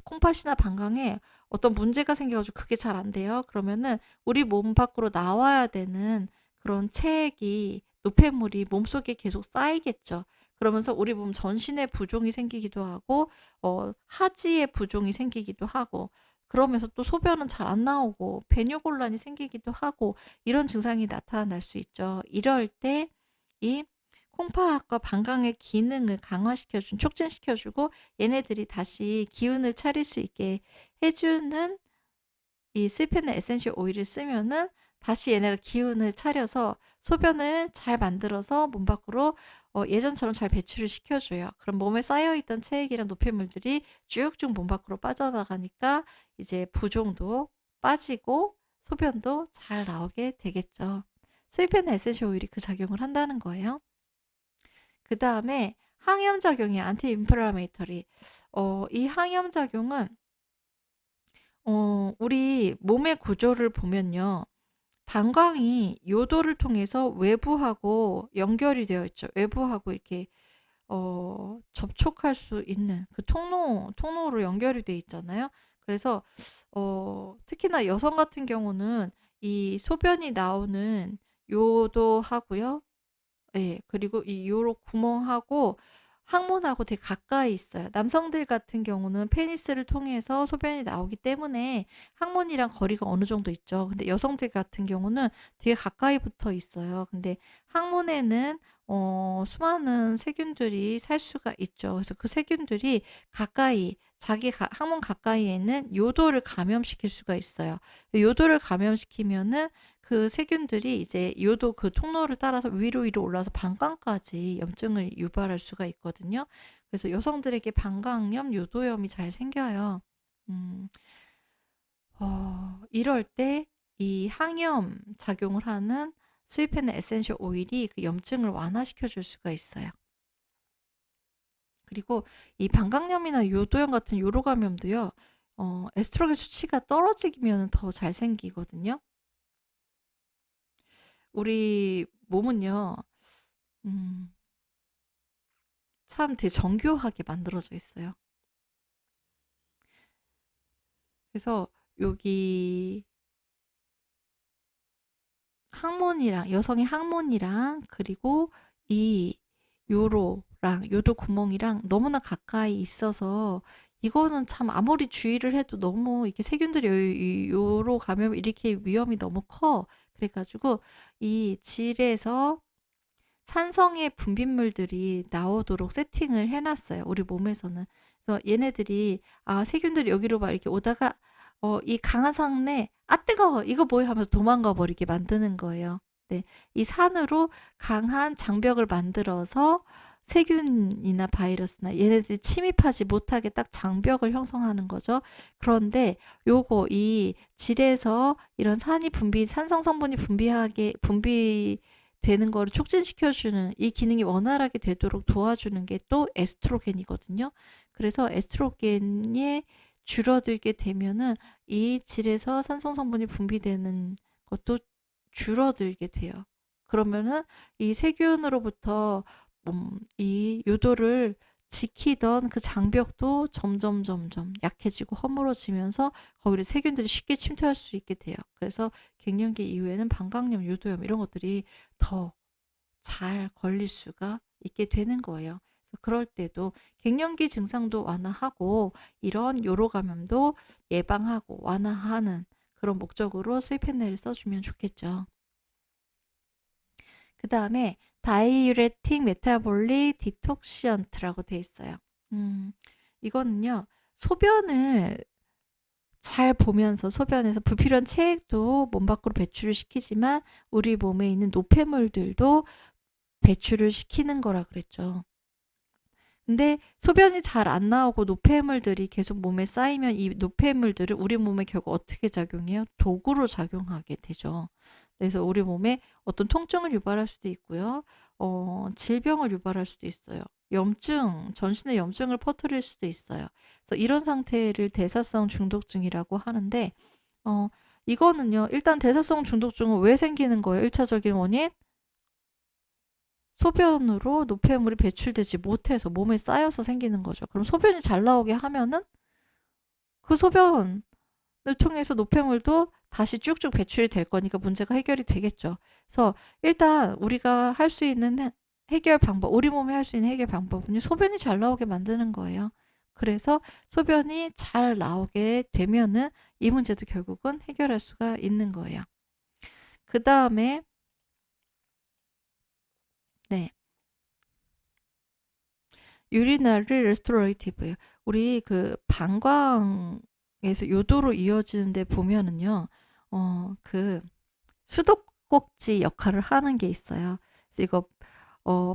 콩팥이나 방광에 어떤 문제가 생겨 가지고 그게 잘 안 돼요. 그러면은 우리 몸 밖으로 나와야 되는 그런 체액이, 노폐물이 몸속에 계속 쌓이겠죠. 그러면서 우리 몸 전신에 부종이 생기기도 하고 하지에 부종이 생기기도 하고, 그러면서 또 소변은 잘 안 나오고 배뇨곤란이 생기기도 하고, 이런 증상이 나타날 수 있죠. 이럴 때 이 콩팥과 방광의 기능을 촉진시켜주고, 얘네들이 다시 기운을 차릴 수 있게 해주는 이 스펜의 에센셜 오일을 쓰면은 다시 얘네가 기운을 차려서 소변을 잘 만들어서 몸 밖으로 예전처럼 잘 배출을 시켜줘요. 그럼 몸에 쌓여있던 체액이랑 노폐물들이 쭉쭉 몸 밖으로 빠져나가니까 이제 부종도 빠지고 소변도 잘 나오게 되겠죠. 스위펜 에센셜 오일이 그 작용을 한다는 거예요. 그 다음에 항염작용이 안티 인플라메이터리. 이 항염작용은 우리 몸의 구조를 보면요, 방광이 요도를 통해서 외부하고 연결이 되어 있죠. 외부하고 이렇게 접촉할 수 있는 그 통로로 연결이 돼 있잖아요. 그래서 특히나 여성 같은 경우는 이 소변이 나오는 요도하고요. 예. 그리고 이 요로 구멍하고 항문하고 되게 가까이 있어요. 남성들 같은 경우는 페니스를 통해서 소변이 나오기 때문에 항문이랑 거리가 어느 정도 있죠. 근데 여성들 같은 경우는 되게 가까이 붙어 있어요. 근데 항문에는 수많은 세균들이 살 수가 있죠. 그래서 그 세균들이 가까이 자기 항문 가까이에 있는 요도를 감염시킬 수가 있어요. 요도를 감염시키면은 그 세균들이 이제 요도 그 통로를 따라서 위로 올라서 방광까지 염증을 유발할 수가 있거든요. 그래서 여성들에게 방광염, 요도염이 잘 생겨요. 음. 이럴 때 이 항염 작용을 하는 스위펜의 에센셜 오일이 그 염증을 완화시켜 줄 수가 있어요. 그리고 이 방광염이나 요도염 같은 요로 감염도요. 에스트로겐 수치가 떨어지면 더 잘 생기거든요. 우리 몸은요. 음. 참 되게 정교하게 만들어져 있어요. 그래서 여기 항문이랑 여성의 항문이랑 그리고 이 요로랑 요도 구멍이랑 너무나 가까이 있어서 이거는 참 아무리 주의를 해도 너무 이렇게 세균들이 요로 감염 일으킬 위험이 너무 커. 그래 가지고 이 질에서 산성의 분비물들이 나오도록 세팅을 해 놨어요, 우리 몸에서는. 그래서 얘네들이 세균들이 여기로 막 이렇게 오다가 이 강한 산에 '아 뜨거워. 이거 뭐야.' 하면서 도망가 버리게 만드는 거예요. 네. 이 산으로 강한 장벽을 만들어서 세균이나 바이러스나 얘네들이 침입하지 못하게 딱 장벽을 형성하는 거죠. 그런데 요거 이 질에서 이런 산성 성분이 분비되는 거를 촉진시켜 주는 이 기능이 원활하게 되도록 도와주는 게 또 에스트로겐이거든요. 그래서 에스트로겐이 줄어들게 되면은 이 질에서 산성 성분이 분비되는 것도 줄어들게 돼요. 그러면은 이 세균으로부터 이 요도를 지키던 그 장벽도 점점 약해지고 허물어지면서 거기로 세균들이 쉽게 침투할 수 있게 돼요. 그래서 갱년기 이후에는 방광염, 요도염 이런 것들이 더 잘 걸릴 수가 있게 되는 거예요. 그래서 그럴 때도 갱년기 증상도 완화하고 이런 요로 감염도 예방하고 완화하는 그런 목적으로 스위펜넬을 써주면 좋겠죠. 그 다음에 다이유레틱 메타볼릭 디톡시언트라고 돼 있어요. 이거는요, 소변을 잘 보면서 소변에서 불필요한 체액도 몸 밖으로 배출을 시키지만 우리 몸에 있는 노폐물들도 배출을 시키는 거라 그랬죠. 근데 소변이 잘 안 나오고 노폐물들이 계속 몸에 쌓이면 이 노폐물들을 우리 몸에 결국 어떻게 작용해요? 독으로 작용하게 되죠. 그래서 우리 몸에 어떤 통증을 유발할 수도 있고요. 질병을 유발할 수도 있어요. 전신에 염증을 퍼뜨릴 수도 있어요. 그래서 이런 상태를 대사성 중독증이라고 하는데, 이거는요, 일단 대사성 중독증은 왜 생기는 거예요? 1차적인 원인? 소변으로 노폐물이 배출되지 못해서 몸에 쌓여서 생기는 거죠. 그럼 소변이 잘 나오게 하면은 그 소변을 통해서 노폐물도 다시 쭉쭉 배출이 될 거니까 문제가 해결이 되겠죠. 그래서 일단 우리가 할 수 있는 해결 방법, 우리 몸이 할 수 있는 해결 방법은 소변이 잘 나오게 만드는 거예요. 그래서 소변이 잘 나오게 되면은 이 문제도 결국은 해결할 수가 있는 거예요. 그 다음에 네. 유리나리 레스토레이티브예요. 우리 그 방광에서 요도로 이어지는데 보면은요, 그 수도꼭지 역할을 하는 게 있어요. 그래서 이거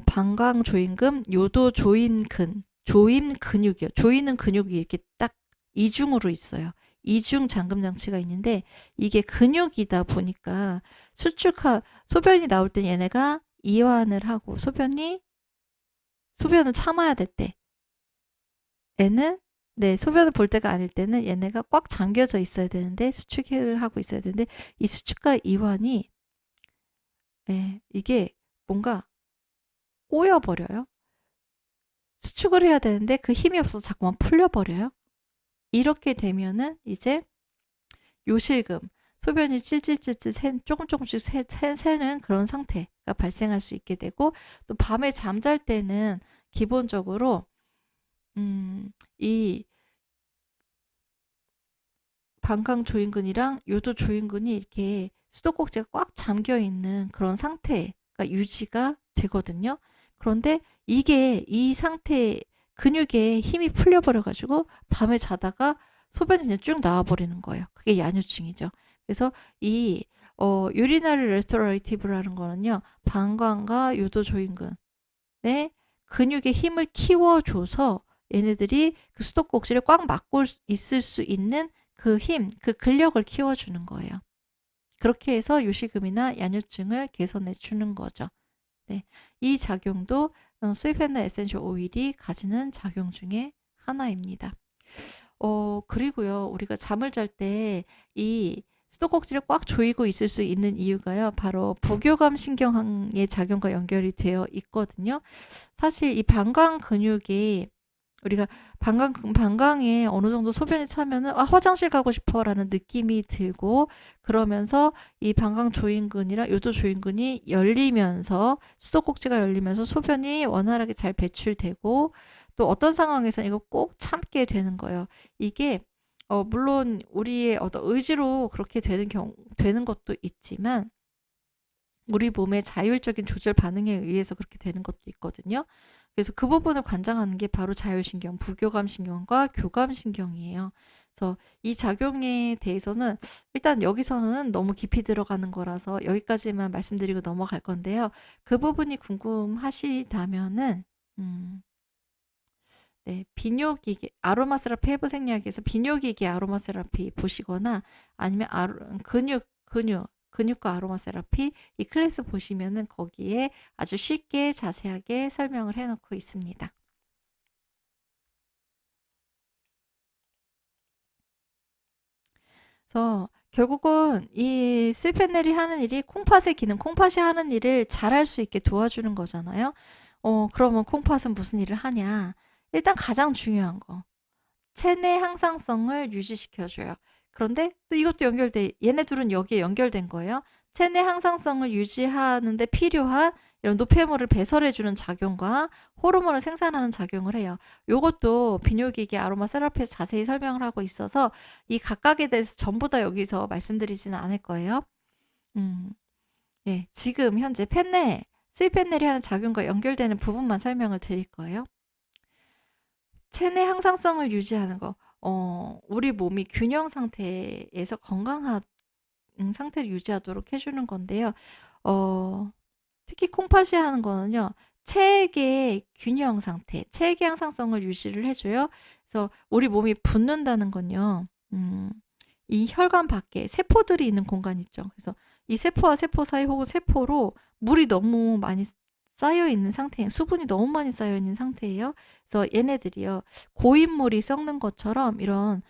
방광 조임금, 요도 조임 근육이요. 조이는 근육이 이렇게 딱 이중으로 있어요. 이중 잠금 장치가 있는데 이게 근육이다 보니까 소변이 나올 땐 얘네가 이완을 하고 소변을 참아야 될 때에는 소변을 볼 때가 아닐 때는 얘네가 꽉 잠겨져 있어야 되는데 수축을 하고 있어야 되는데 이 수축과 이완이 이게 뭔가 꼬여버려요. 수축을 해야 되는데 그 힘이 없어서 자꾸만 풀려버려요. 이렇게 되면은 이제 요실금, 소변이 찔찔찔찔 조금씩 새는 그런 상태가 발생할 수 있게 되고 또 밤에 잠잘 때는 기본적으로 이 방광조인근이랑 요도조인근이 이렇게 수도꼭지가 꽉 잠겨 있는 그런 상태가 유지가 되거든요. 그런데 이게 이 상태 근육에 힘이 풀려버려 가지고 밤에 자다가 소변이 그냥 쭉 나와버리는 거예요. 그게 야뇨증이죠. 그래서 이 유리나리 레스토레이티브라는 거는요, 방광과 요도조인근의 근육의 힘을 키워줘서 얘네들이 그 수도꼭지를 꽉 막고 있을 수 있는 그 힘, 그 근력을 키워주는 거예요. 그렇게 해서 요실금이나 야뇨증을 개선해 주는 거죠. 네, 이 작용도 스위펜나 에센셜 오일이 가지는 작용 중에 하나입니다. 그리고요, 우리가 잠을 잘 때 이 수도꼭지를 꽉 조이고 있을 수 있는 이유가요, 바로 부교감 신경의 작용과 연결이 되어 있거든요. 사실 이 방광 근육이 우리가 방광에 어느 정도 소변이 차면은 화장실 가고 싶어라는 느낌이 들고, 그러면서 이 방광 조인근이랑 요도 조인근이 열리면서 수도꼭지가 열리면서 소변이 원활하게 잘 배출되고, 또 어떤 상황에서는 이거 꼭 참게 되는 거예요. 이게 물론 우리의 어떤 의지로 그렇게 되는 것도 있지만 우리 몸의 자율적인 조절 반응에 의해서 그렇게 되는 것도 있거든요. 그래서 그 부분을 관장하는 게 바로 자율신경, 부교감신경과 교감신경이에요. 그래서 이 작용에 대해서는 일단 여기서는 너무 깊이 들어가는 거라서 여기까지만 말씀드리고 넘어갈 건데요. 그 부분이 궁금하시다면은 네, 비뇨기계 아로마 세라피 해부 생리학에서 비뇨기계 아로마 세라피 보시거나, 아니면 근육과 아로마 세라피 이 클래스 보시면은 거기에 아주 쉽게 자세하게 설명을 해놓고 있습니다. 그래서 결국은 이 스페넬이 하는 일이 콩팥의 기능, 콩팥이 하는 일을 잘할 수 있게 도와주는 거잖아요. 그러면 콩팥은 무슨 일을 하냐? 일단 가장 중요한 거, 체내 항상성을 유지시켜줘요. 그런데 또 이것도 얘네 둘은 여기에 연결된 거예요. 체내 항상성을 유지하는데 필요한 이런 노폐물을 배설해주는 작용과 호르몬을 생산하는 작용을 해요. 요것도 비뇨기계 아로마 세라피에서 자세히 설명을 하고 있어서 이 각각에 대해서 전부 다 여기서 말씀드리지는 않을 거예요. 예, 지금 현재 스위펜넬이 하는 작용과 연결되는 부분만 설명을 드릴 거예요. 체내 항상성을 유지하는 거. 우리 몸이 균형 상태에서 건강한 상태를 유지하도록 해주는 건데요. 특히 콩팥이 하는 거는요, 체액의 균형 상태, 체액의 항상성을 유지를 해줘요. 그래서 우리 몸이 붓는다는 건요, 이 혈관 밖에 세포들이 있는 공간 있죠. 그래서 이 세포와 세포 사이 혹은 세포로 물이 너무 많이 쌓여 있는 상태예요. 수분이 너무 많이 쌓여 있는 상태예요. 그래서 얘네들이요, 고인물이 썩는 것처럼 이런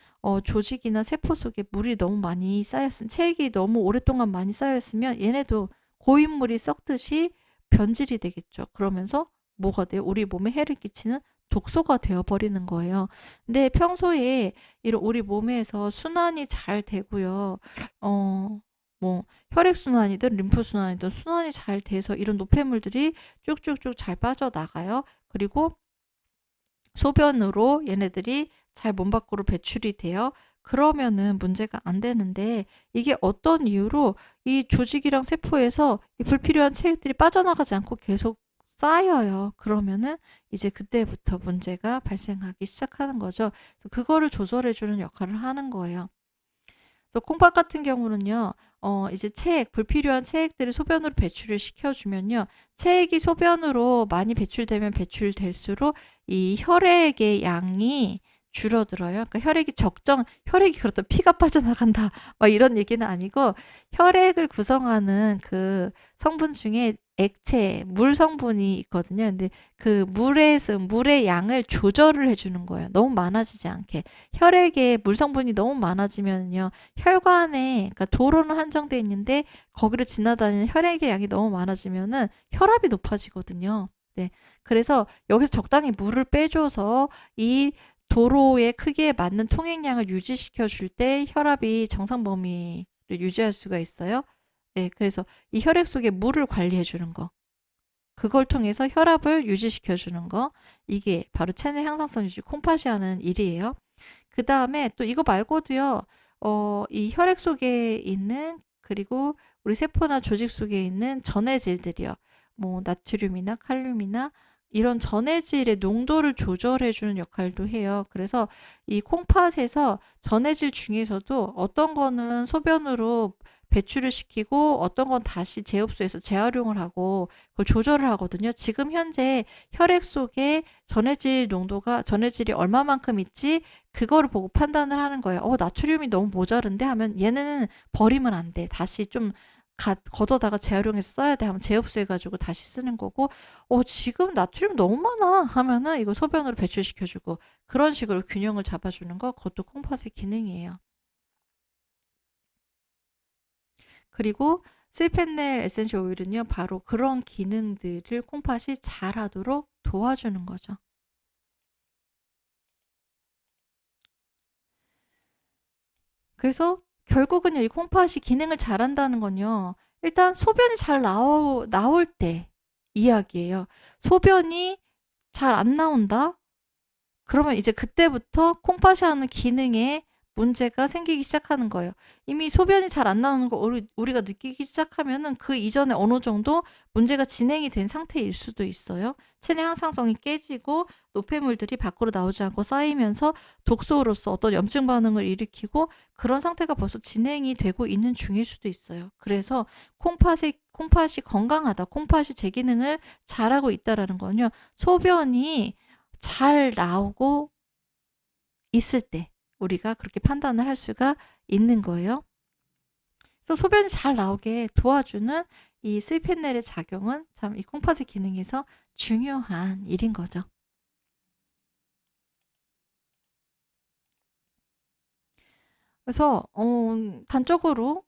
조직이나 세포 속에 물이 너무 많이 쌓였으면, 체액이 너무 오랫동안 많이 쌓였으면 얘네도 고인물이 썩듯이 변질이 되겠죠. 그러면서 뭐가 돼요? 우리 몸에 해를 끼치는 독소가 되어버리는 거예요. 근데 평소에 이런 우리 몸에서 순환이 잘 되고요. 뭐 혈액순환이든 림프순환이든 순환이 잘 돼서 이런 노폐물들이 쭉쭉쭉 잘 빠져나가요. 그리고 소변으로 얘네들이 잘 몸 밖으로 배출이 돼요. 그러면은 문제가 안 되는데, 이게 어떤 이유로 이 조직이랑 세포에서 이 불필요한 체액들이 빠져나가지 않고 계속 쌓여요. 그러면은 이제 그때부터 문제가 발생하기 시작하는 거죠. 그래서 그거를 조절해주는 역할을 하는 거예요. 그래서 콩팥 같은 경우는요, 이제 불필요한 체액들을 소변으로 배출을 시켜주면요, 체액이 소변으로 많이 배출되면 배출될수록 이 혈액의 양이 줄어들어요. 그러니까 혈액이 그렇다 피가 빠져나간다 막 이런 얘기는 아니고, 혈액을 구성하는 그 성분 중에 물 성분이 있거든요. 근데 그 물의 양을 조절을 해주는 거예요. 너무 많아지지 않게. 혈액에 물 성분이 너무 많아지면요, 혈관에, 그러니까 도로는 한정돼 있는데 거기를 지나다니는 혈액의 양이 너무 많아지면은 혈압이 높아지거든요. 네. 그래서 여기서 적당히 물을 빼줘서 이 도로의 크기에 맞는 통행량을 유지시켜 줄 때 혈압이 정상 범위를 유지할 수가 있어요. 네, 그래서 이 혈액 속에 물을 관리해 주는 거. 그걸 통해서 혈압을 유지시켜 주는 거. 이게 바로 체내 향상성 유지 콩팥이 하는 일이에요. 그다음에 또 이거 말고도요. 이 혈액 속에 있는 그리고 우리 세포나 조직 속에 있는 전해질들이요. 뭐 나트륨이나 칼륨이나 이런 전해질의 농도를 조절해 주는 역할도 해요. 그래서 이 콩팥에서 전해질 중에서도 어떤 거는 소변으로 배출을 시키고 어떤 건 다시 제흡소에서 재활용을 하고 그걸 조절을 하거든요. 지금 현재 혈액 속에 전해질이 얼마만큼 있지 그거를 보고 판단을 하는 거예요. 나트륨이 너무 모자른데 하면 얘는 버리면 안 돼. 다시 좀 걷어다가 재활용해서 써야 돼 하면 재흡수해 가지고 다시 쓰는 거고, 지금 나트륨 너무 많아 하면은 이거 소변으로 배출시켜 주고, 그런 식으로 균형을 잡아 주는 거, 그것도 콩팥의 기능이에요. 그리고 스위펜넬 에센셜 오일은요, 바로 그런 기능들을 콩팥이 잘 하도록 도와주는 거죠. 그래서 결국은요, 이 콩팥이 기능을 잘한다는 건요, 일단 소변이 잘 나올 때 이야기예요. 소변이 잘 안 나온다? 그러면 이제 그때부터 콩팥이 하는 기능에 문제가 생기기 시작하는 거예요. 이미 소변이 잘 안 나오는 걸 우리가 느끼기 시작하면은 그 이전에 어느 정도 문제가 진행이 된 상태일 수도 있어요. 체내 항상성이 깨지고 노폐물들이 밖으로 나오지 않고 쌓이면서 독소로서 어떤 염증 반응을 일으키고 그런 상태가 벌써 진행이 되고 있는 중일 수도 있어요. 그래서 콩팥이 건강하다, 콩팥이 제 기능을 잘하고 있다라는 건요. 소변이 잘 나오고 있을 때 우리가 그렇게 판단을 할 수가 있는 거예요. 그래서 소변이 잘 나오게 도와주는 이 스위펜넬의 작용은 참 이 콩팥의 기능에서 중요한 일인 거죠. 그래서 단적으로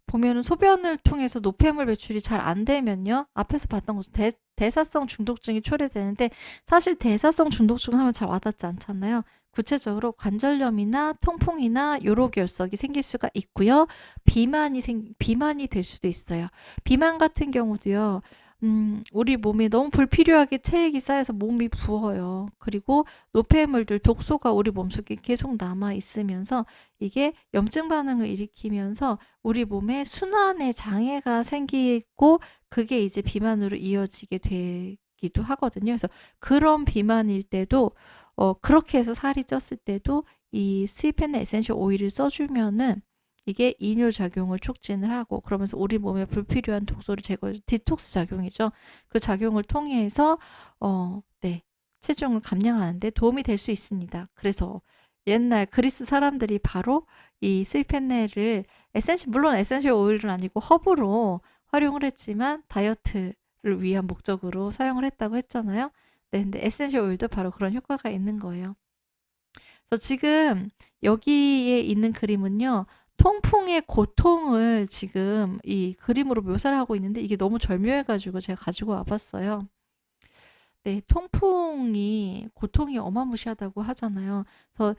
보면은 소변을 통해서 노폐물 배출이 잘 안 되면요. 앞에서 봤던 것처럼 대사성 중독증이 초래되는데, 사실 대사성 중독증 하면 잘 와닿지 않잖아요. 구체적으로 관절염이나 통풍이나 요로결석이 생길 수가 있고요. 비만이 될 수도 있어요. 비만 같은 경우도요. 우리 몸에 너무 불필요하게 체액이 쌓여서 몸이 부어요. 그리고 노폐물들, 독소가 우리 몸속에 계속 남아 있으면서 이게 염증 반응을 일으키면서 우리 몸에 순환에 장애가 생기고, 그게 이제 비만으로 이어지게 되기도 하거든요. 그래서 그런 비만일 때도 그렇게 해서 살이 쪘을 때도 이 스위펜의 에센셜 오일을 써주면은 이게 이뇨 작용을 촉진을 하고, 그러면서 우리 몸에 불필요한 독소를 디톡스 작용이죠. 그 작용을 통해서 네, 체중을 감량하는 데 도움이 될 수 있습니다. 그래서 옛날 그리스 사람들이 바로 이 스위펜넬을 물론 에센셜 오일은 아니고 허브로 활용을 했지만 다이어트를 위한 목적으로 사용을 했다고 했잖아요. 네, 근데 에센셜 오일도 바로 그런 효과가 있는 거예요. 그래서 지금 여기에 있는 그림은요, 통풍의 고통을 지금 이 그림으로 묘사를 하고 있는데, 이게 너무 절묘해가지고 제가 가지고 와봤어요. 네, 고통이 어마무시하다고 하잖아요. 그래서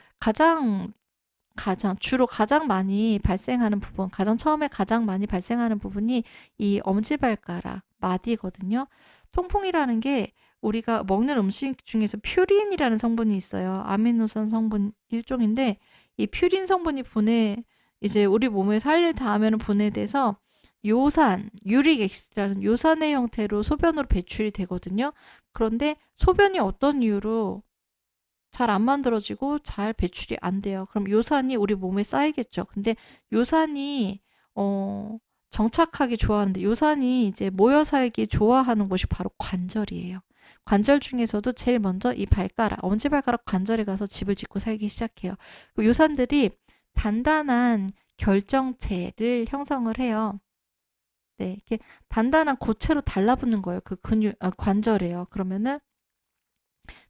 주로 가장 많이 발생하는 부분, 처음에 가장 많이 발생하는 부분이 이 엄지발가락, 마디거든요. 통풍이라는 게 우리가 먹는 음식 중에서 퓨린이라는 성분이 있어요. 아미노산 성분 일종인데, 이 퓨린 성분이 이제 우리 몸에 살을 닿으면 분해돼서 유릭 액시드라는 요산의 형태로 소변으로 배출이 되거든요. 그런데 소변이 어떤 이유로 잘 안 만들어지고 잘 배출이 안 돼요. 그럼 요산이 우리 몸에 쌓이겠죠. 근데 요산이 정착하기 좋아하는데, 요산이 이제 모여 살기 좋아하는 곳이 바로 관절이에요. 관절 중에서도 제일 먼저 이 엄지발가락 관절에 가서 집을 짓고 살기 시작해요. 요산들이 단단한 결정체를 형성을 해요. 네, 이렇게 단단한 고체로 달라붙는 거예요. 관절이에요. 그러면은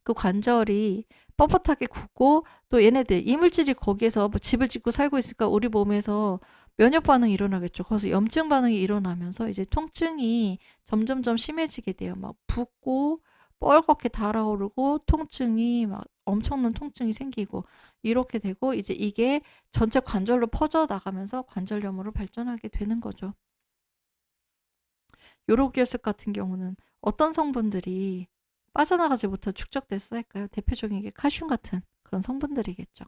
그 관절이 뻣뻣하게 굳고, 또 얘네들 이물질이 거기에서 뭐 집을 짓고 살고 있으니까 우리 몸에서 면역 반응이 일어나겠죠. 거기서 염증 반응이 일어나면서 이제 통증이 점점점 심해지게 돼요. 막 붓고 뻘겋게 달아오르고 막 엄청난 통증이 생기고 이렇게 되고, 이제 이게 전체 관절로 퍼져 나가면서 관절염으로 발전하게 되는 거죠. 요로기혈색 같은 경우는 어떤 성분들이 빠져나가지 못해 축적돼서 할까요? 대표적인 게 칼슘 같은 그런 성분들이겠죠.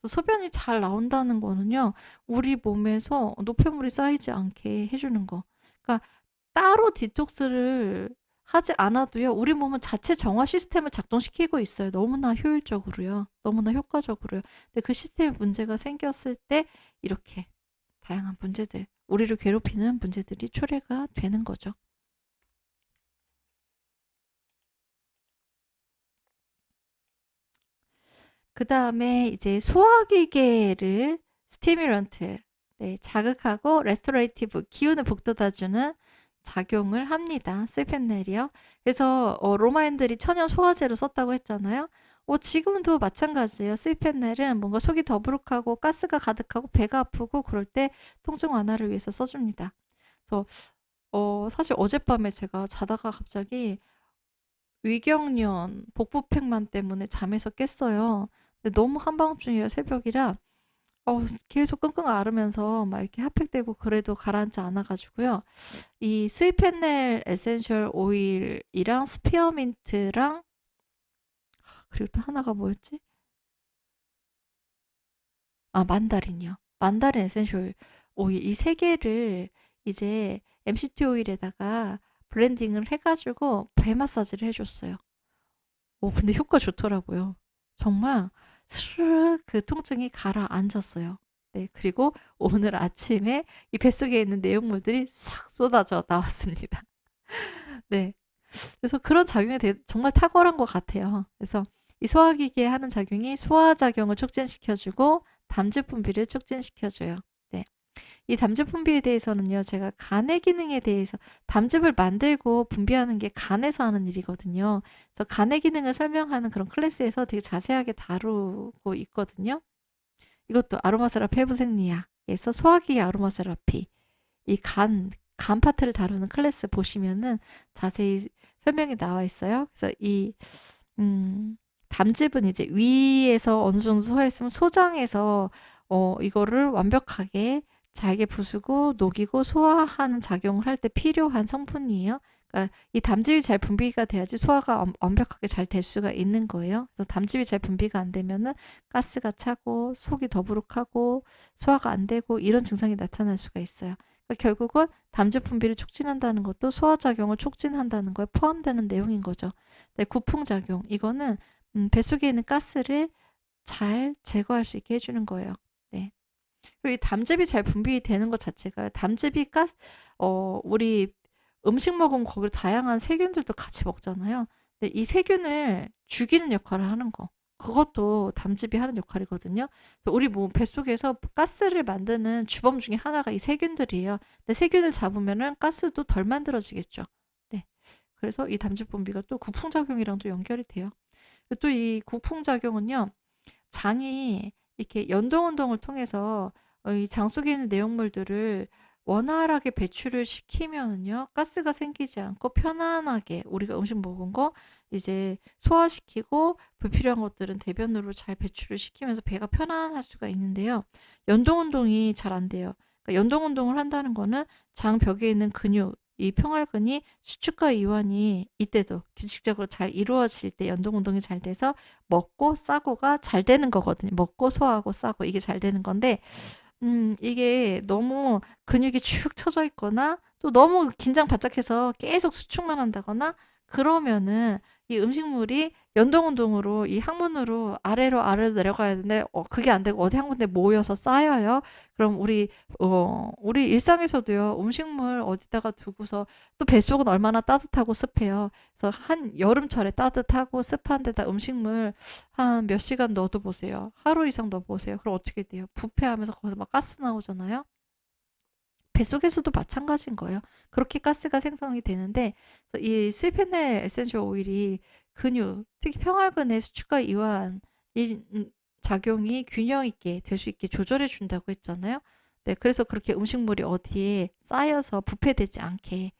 소변이 잘 나온다는 거는요, 우리 몸에서 노폐물이 쌓이지 않게 해주는 거. 그러니까 따로 디톡스를 하지 않아도요, 우리 몸은 자체 정화 시스템을 작동시키고 있어요. 너무나 효율적으로요. 너무나 효과적으로요. 근데 그 시스템에 문제가 생겼을 때 이렇게 다양한 문제들, 우리를 괴롭히는 문제들이 초래가 되는 거죠. 그 다음에 이제 소화기계를 스티뮬런트, 네, 자극하고 레스토레이티브, 기운을 북돋아주는 작용을 합니다. 스웨펜넬이요. 그래서 로마인들이 천연 소화제로 썼다고 했잖아요. 지금도 마찬가지예요. 스웨펜넬은 뭔가 속이 더부룩하고 가스가 가득하고 배가 아프고 그럴 때 통증 완화를 위해서 써줍니다. 그래서 사실 어젯밤에 제가 자다가 갑자기 위경련, 복부팽만 때문에 잠에서 깼어요. 근데 너무 한밤중이라 새벽이라 계속 끙끙 앓으면서 막 이렇게 핫팩되고 그래도 가라앉지 않아가지고요. 이 스위펜넬 에센셜 오일이랑 스피어민트랑 그리고 또 하나가 뭐였지? 만다린이요. 만다린 에센셜 오일 이 세 개를 이제 MCT 오일에다가 블렌딩을 해가지고 배 마사지를 해줬어요. 근데 효과 좋더라고요. 정말 스르륵 그 통증이 가라앉았어요. 네, 그리고 오늘 아침에 이 뱃속에 있는 내용물들이 싹 쏟아져 나왔습니다. 네. 그래서 그런 작용이 정말 탁월한 것 같아요. 그래서 이 소화기계에 하는 작용이 소화작용을 촉진시켜주고 담즙 분비를 촉진시켜줘요. 네. 이 담즙 분비에 대해서는요, 제가 간의 기능에 대해서 담즙을 만들고 분비하는 게 간에서 하는 일이거든요. 그래서 간의 기능을 설명하는 그런 클래스에서 되게 자세하게 다루고 있거든요. 이것도 아로마 세라피 헤브생리아에서 소화기계 아로마 세라피 이 간 파트를 다루는 클래스 보시면은 자세히 설명이 나와 있어요. 그래서 이 담즙은 이제 위에서 어느 정도 소화했으면 소장에서 이거를 완벽하게 잘게 부수고 녹이고 소화하는 작용을 할 때 필요한 성분이에요. 그러니까 이 담즙이 잘 분비가 돼야지 소화가 완벽하게 잘 될 수가 있는 거예요. 그래서 담즙이 잘 분비가 안 되면은 가스가 차고 속이 더부룩하고 소화가 안 되고 이런 증상이 나타날 수가 있어요. 그러니까 결국은 담즙 분비를 촉진한다는 것도 소화작용을 촉진한다는 거에 포함되는 내용인 거죠. 네, 구풍작용. 이거는 뱃속에 있는 가스를 잘 제거할 수 있게 해주는 거예요. 네. 그리고 이 담즙이 잘 분비되는 것 자체가 담즙이 우리 음식 먹으면 거기 다양한 세균들도 같이 먹잖아요. 근데 이 세균을 죽이는 역할을 하는 거. 그것도 담즙이 하는 역할이거든요. 그래서 우리 몸 뱃속에서 가스를 만드는 주범 중에 하나가 이 세균들이에요. 근데 세균을 잡으면은 가스도 덜 만들어지겠죠. 네. 그래서 이 담즙 분비가 또 구풍작용이랑도 연결이 돼요. 또 이 구풍작용은요, 장이 이렇게 연동운동을 통해서 이 장 속에 있는 내용물들을 원활하게 배출을 시키면은요, 가스가 생기지 않고 편안하게 우리가 음식 먹은 거 이제 소화시키고 불필요한 것들은 대변으로 잘 배출을 시키면서 배가 편안할 수가 있는데요. 연동운동이 잘 안 돼요. 그러니까 연동운동을 한다는 거는 장 벽에 있는 근육, 이 평활근이 수축과 이완이 이때도 규칙적으로 잘 이루어질 때 연동운동이 잘 돼서 먹고 싸고가 잘 되는 거거든요. 먹고 소화하고 싸고 이게 잘 되는 건데 이게 너무 근육이 축 처져 있거나 또 너무 긴장 바짝해서 계속 수축만 한다거나 그러면은 이 음식물이 연동운동으로 이 항문으로 아래로 내려가야 되는데 그게 안 되고 어디 한 군데 모여서 쌓여요. 그럼 우리 일상에서도요, 음식물 어디다가 두고서 또 뱃속은 얼마나 따뜻하고 습해요. 그래서 한 여름철에 따뜻하고 습한 데다 음식물 한 몇 시간 넣어도 보세요. 하루 이상 넣어보세요. 그럼 어떻게 돼요? 부패하면서 거기서 막 가스 나오잖아요. 뱃속에서도 마찬가지인 거예요. 그렇게 가스가 생성이 되는데 이 스웨펜넬 에센셜 오일이 근육, 특히 평활근의 수축과 이완 이 작용이 균형 있게 될 수 있게 조절해 준다고 했잖아요. 네, 그래서 그렇게 음식물이 어디에 쌓여서 부패되지 않게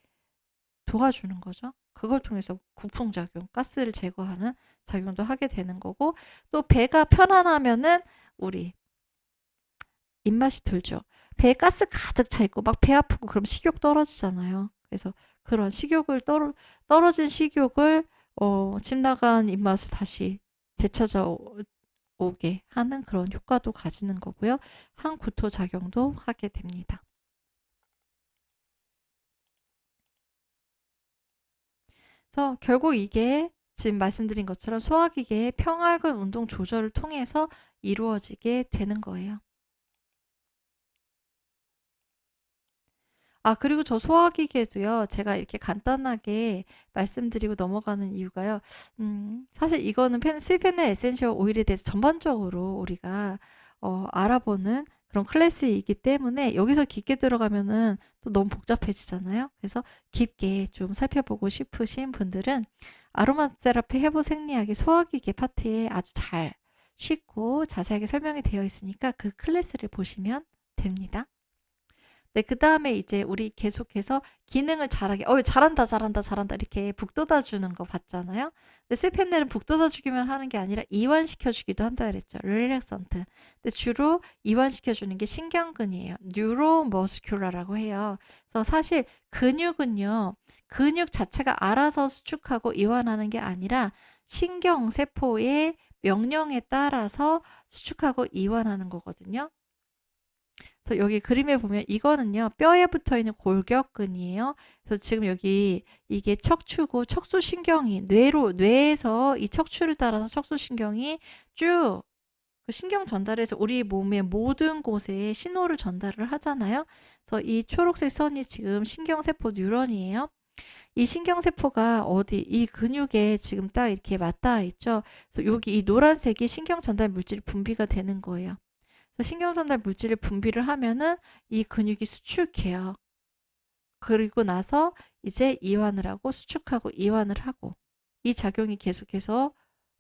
도와주는 거죠. 그걸 통해서 구풍작용, 가스를 제거하는 작용도 하게 되는 거고, 또 배가 편안하면은 우리 입맛이 돌죠. 배에 가스 가득 차 있고 막 배 아프고 그럼 식욕 떨어지잖아요. 그래서 그런 떨어진 식욕을 집 나간 입맛을 다시 되찾아 오게 하는 그런 효과도 가지는 거고요. 항구토 작용도 하게 됩니다. 그래서 결국 이게 지금 말씀드린 것처럼 소화기계의 평활근 운동 조절을 통해서 이루어지게 되는 거예요. 그리고 저 소화기계도요. 제가 이렇게 간단하게 말씀드리고 넘어가는 이유가요. 사실 이거는 스위펜의 에센셜 오일에 대해서 전반적으로 우리가 알아보는 그런 클래스이기 때문에 여기서 깊게 들어가면은 또 너무 복잡해지잖아요. 그래서 깊게 좀 살펴보고 싶으신 분들은 아로마 세라피 해부 생리학의 소화기계 파트에 아주 잘 쉽고 자세하게 설명이 되어 있으니까 그 클래스를 보시면 됩니다. 네, 그다음에 이제 우리 계속해서 기능을 잘하게 잘한다, 잘한다, 잘한다 이렇게 북돋아 주는 거 봤잖아요. 근데 스펜넬은 북돋아 주기만 하는 게 아니라 이완시켜 주기도 한다 그랬죠. 릴렉선트. 근데 주로 이완시켜 주는 게 신경근이에요. 뉴로머스큘라라고 해요. 그래서 사실 근육은요. 근육 자체가 알아서 수축하고 이완하는 게 아니라 신경세포의 명령에 따라서 수축하고 이완하는 거거든요. 그래서 여기 그림에 보면 이거는요. 뼈에 붙어 있는 골격근이에요. 그래서 지금 여기 이게 척추고 척수신경이 뇌에서 이 척추를 따라서 척수신경이 쭉 그 신경 전달해서 우리 몸의 모든 곳에 신호를 전달을 하잖아요. 그래서 이 초록색 선이 지금 신경세포 뉴런이에요. 이 신경세포가 이 근육에 지금 딱 이렇게 맞닿아 있죠. 그래서 여기 이 노란색이 신경 전달 물질이 분비가 되는 거예요. 신경 전달 물질을 분비를 하면은 이 근육이 수축해요. 그리고 나서 이제 이완을 하고 수축하고 이완을 하고 이 작용이 계속해서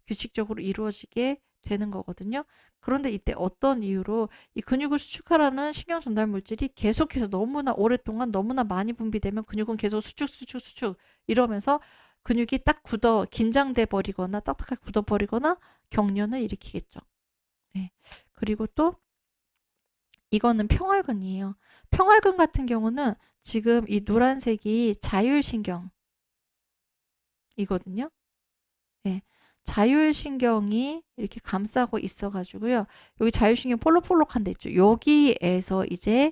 규칙적으로 이루어지게 되는 거거든요. 그런데 이때 어떤 이유로 이 근육을 수축하라는 신경 전달 물질이 계속해서 너무나 오랫동안 너무나 많이 분비되면 근육은 계속 수축 이러면서 근육이 딱 긴장돼 버리거나 딱딱하게 굳어 버리거나 경련을 일으키겠죠. 네. 그리고 또 이거는 평활근이에요. 평활근 같은 경우는 지금 이 노란색이 자율신경이거든요. 네. 자율신경이 이렇게 감싸고 있어가지고요. 여기 자율신경 볼록볼록한 데 있죠. 여기에서 이제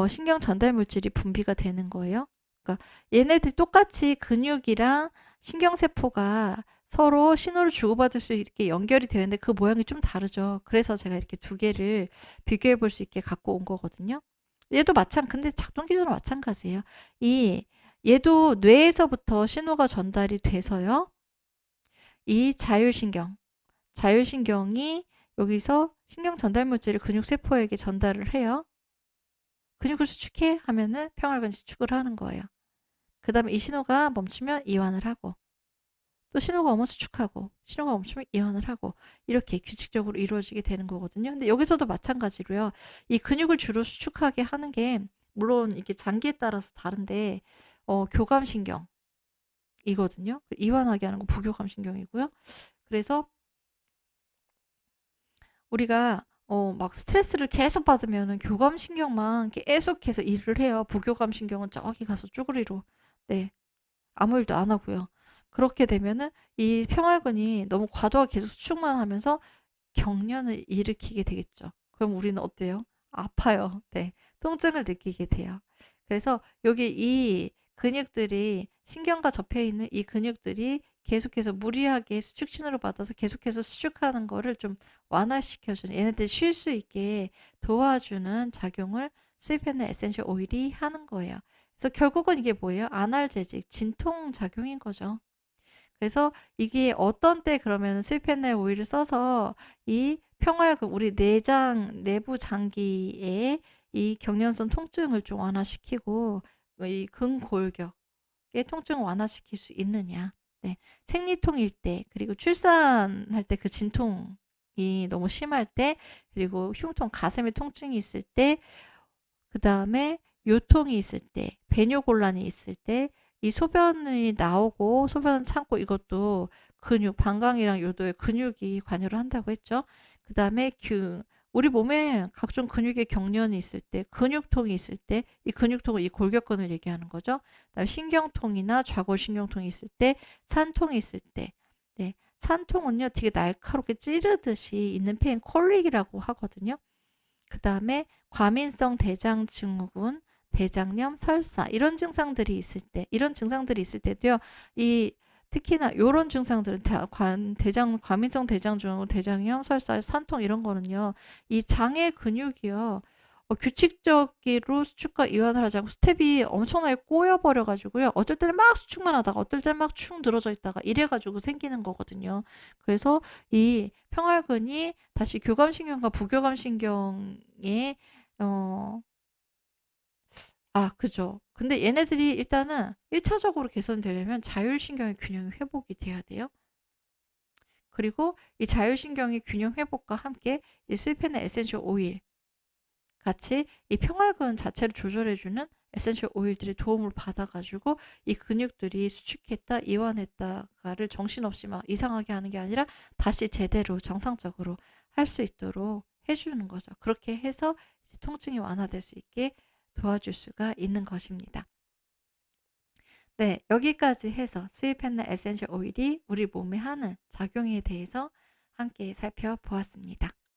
신경 전달 물질이 분비가 되는 거예요. 그러니까 얘네들 똑같이 근육이랑 신경세포가 서로 신호를 주고받을 수 있게 연결이 되어 있는데 그 모양이 좀 다르죠. 그래서 제가 이렇게 두 개를 비교해 볼 수 있게 갖고 온 거거든요. 얘도 근데 작동 기준은 마찬가지예요. 얘도 뇌에서부터 신호가 전달이 돼서요. 이 자율신경이 여기서 신경 전달 물질을 근육세포에게 전달을 해요. 근육을 수축해 하면은 평활근 수축을 하는 거예요. 그 다음에 이 신호가 멈추면 이완을 하고 또 신호가 오면 수축하고 신호가 멈추면 이완을 하고 이렇게 규칙적으로 이루어지게 되는 거거든요. 근데 여기서도 마찬가지로요. 이 근육을 주로 수축하게 하는 게 물론 이게 장기에 따라서 다른데 교감신경이거든요. 이완하게 하는 건 부교감신경이고요. 그래서 우리가 막 스트레스를 계속 받으면은 교감신경만 계속해서 일을 해요. 부교감신경은 저기 가서 쭈그리로 네 아무 일도 안 하고요. 그렇게 되면은 이 평활근이 너무 과도하게 계속 수축만 하면서 경련을 일으키게 되겠죠. 그럼 우리는 어때요? 아파요. 네. 통증을 느끼게 돼요. 그래서 여기 이 근육들이 신경과 접해 있는 이 근육들이 계속해서 무리하게 수축 신호를 받아서 계속해서 수축하는 거를 좀 완화시켜주는 얘네들 쉴 수 있게 도와주는 작용을 수입해낸 에센셜 오일이 하는 거예요. 그래서 결국은 이게 뭐예요? 아날제직, 진통 작용인 거죠. 그래서 이게 어떤 때 그러면 스위펜넬 오일을 써서 이 평활근 우리 내장 내부 장기의 이 경련성 통증을 좀 완화시키고 이 근골격의 통증을 완화시킬 수 있느냐. 네. 생리통일 때 그리고 출산할 때 그 진통이 너무 심할 때 그리고 흉통 가슴에 통증이 있을 때 그다음에 요통이 있을 때 배뇨곤란이 있을 때 이 소변이 나오고 소변을 참고 이것도 근육 방광이랑 요도의 근육이 관여를 한다고 했죠. 그다음에 우리 몸에 각종 근육의 경련이 있을 때, 근육통이 있을 때, 이 근육통은 이 골격근을 얘기하는 거죠. 그다음에 신경통이나 좌골신경통이 있을 때, 산통이 있을 때, 네, 산통은요 되게 날카롭게 찌르듯이 있는 페인 콜릭이라고 하거든요. 그 다음에 과민성 대장증후군, 대장염, 설사 이런 증상들이 있을 때, 이런 증상들이 있을 때도요. 이 특히나 요런 증상들은 과민성 대장증후군, 대장염, 설사, 산통 이런 거는요. 이 장의 근육이요. 규칙적으로 수축과 이완을 하지 않고 스텝이 엄청나게 꼬여버려 가지고요. 어쩔 때는 막 수축만 하다가 어떨 때는 막 축 늘어져 있다가 이래 가지고 생기는 거거든요. 그래서 이 평활근이 다시 교감신경과 부교감신경에 어 그죠. 근데 얘네들이 일단은 1차적으로 개선되려면 자율신경의 균형이 회복이 돼야 돼요. 그리고 이 자율신경의 균형 회복과 함께 이 스위펜의 에센셜 오일 같이 이 평활근 자체를 조절해주는 에센셜 오일들의 도움을 받아가지고 이 근육들이 수축했다, 이완했다가를 정신없이 막 이상하게 하는 게 아니라 다시 제대로 정상적으로 할 수 있도록 해주는 거죠. 그렇게 해서 이제 통증이 완화될 수 있게 도와줄 수가 있는 것입니다. 네, 여기까지 해서 스위펜나 에센셜 오일이 우리 몸에 하는 작용에 대해서 함께 살펴보았습니다.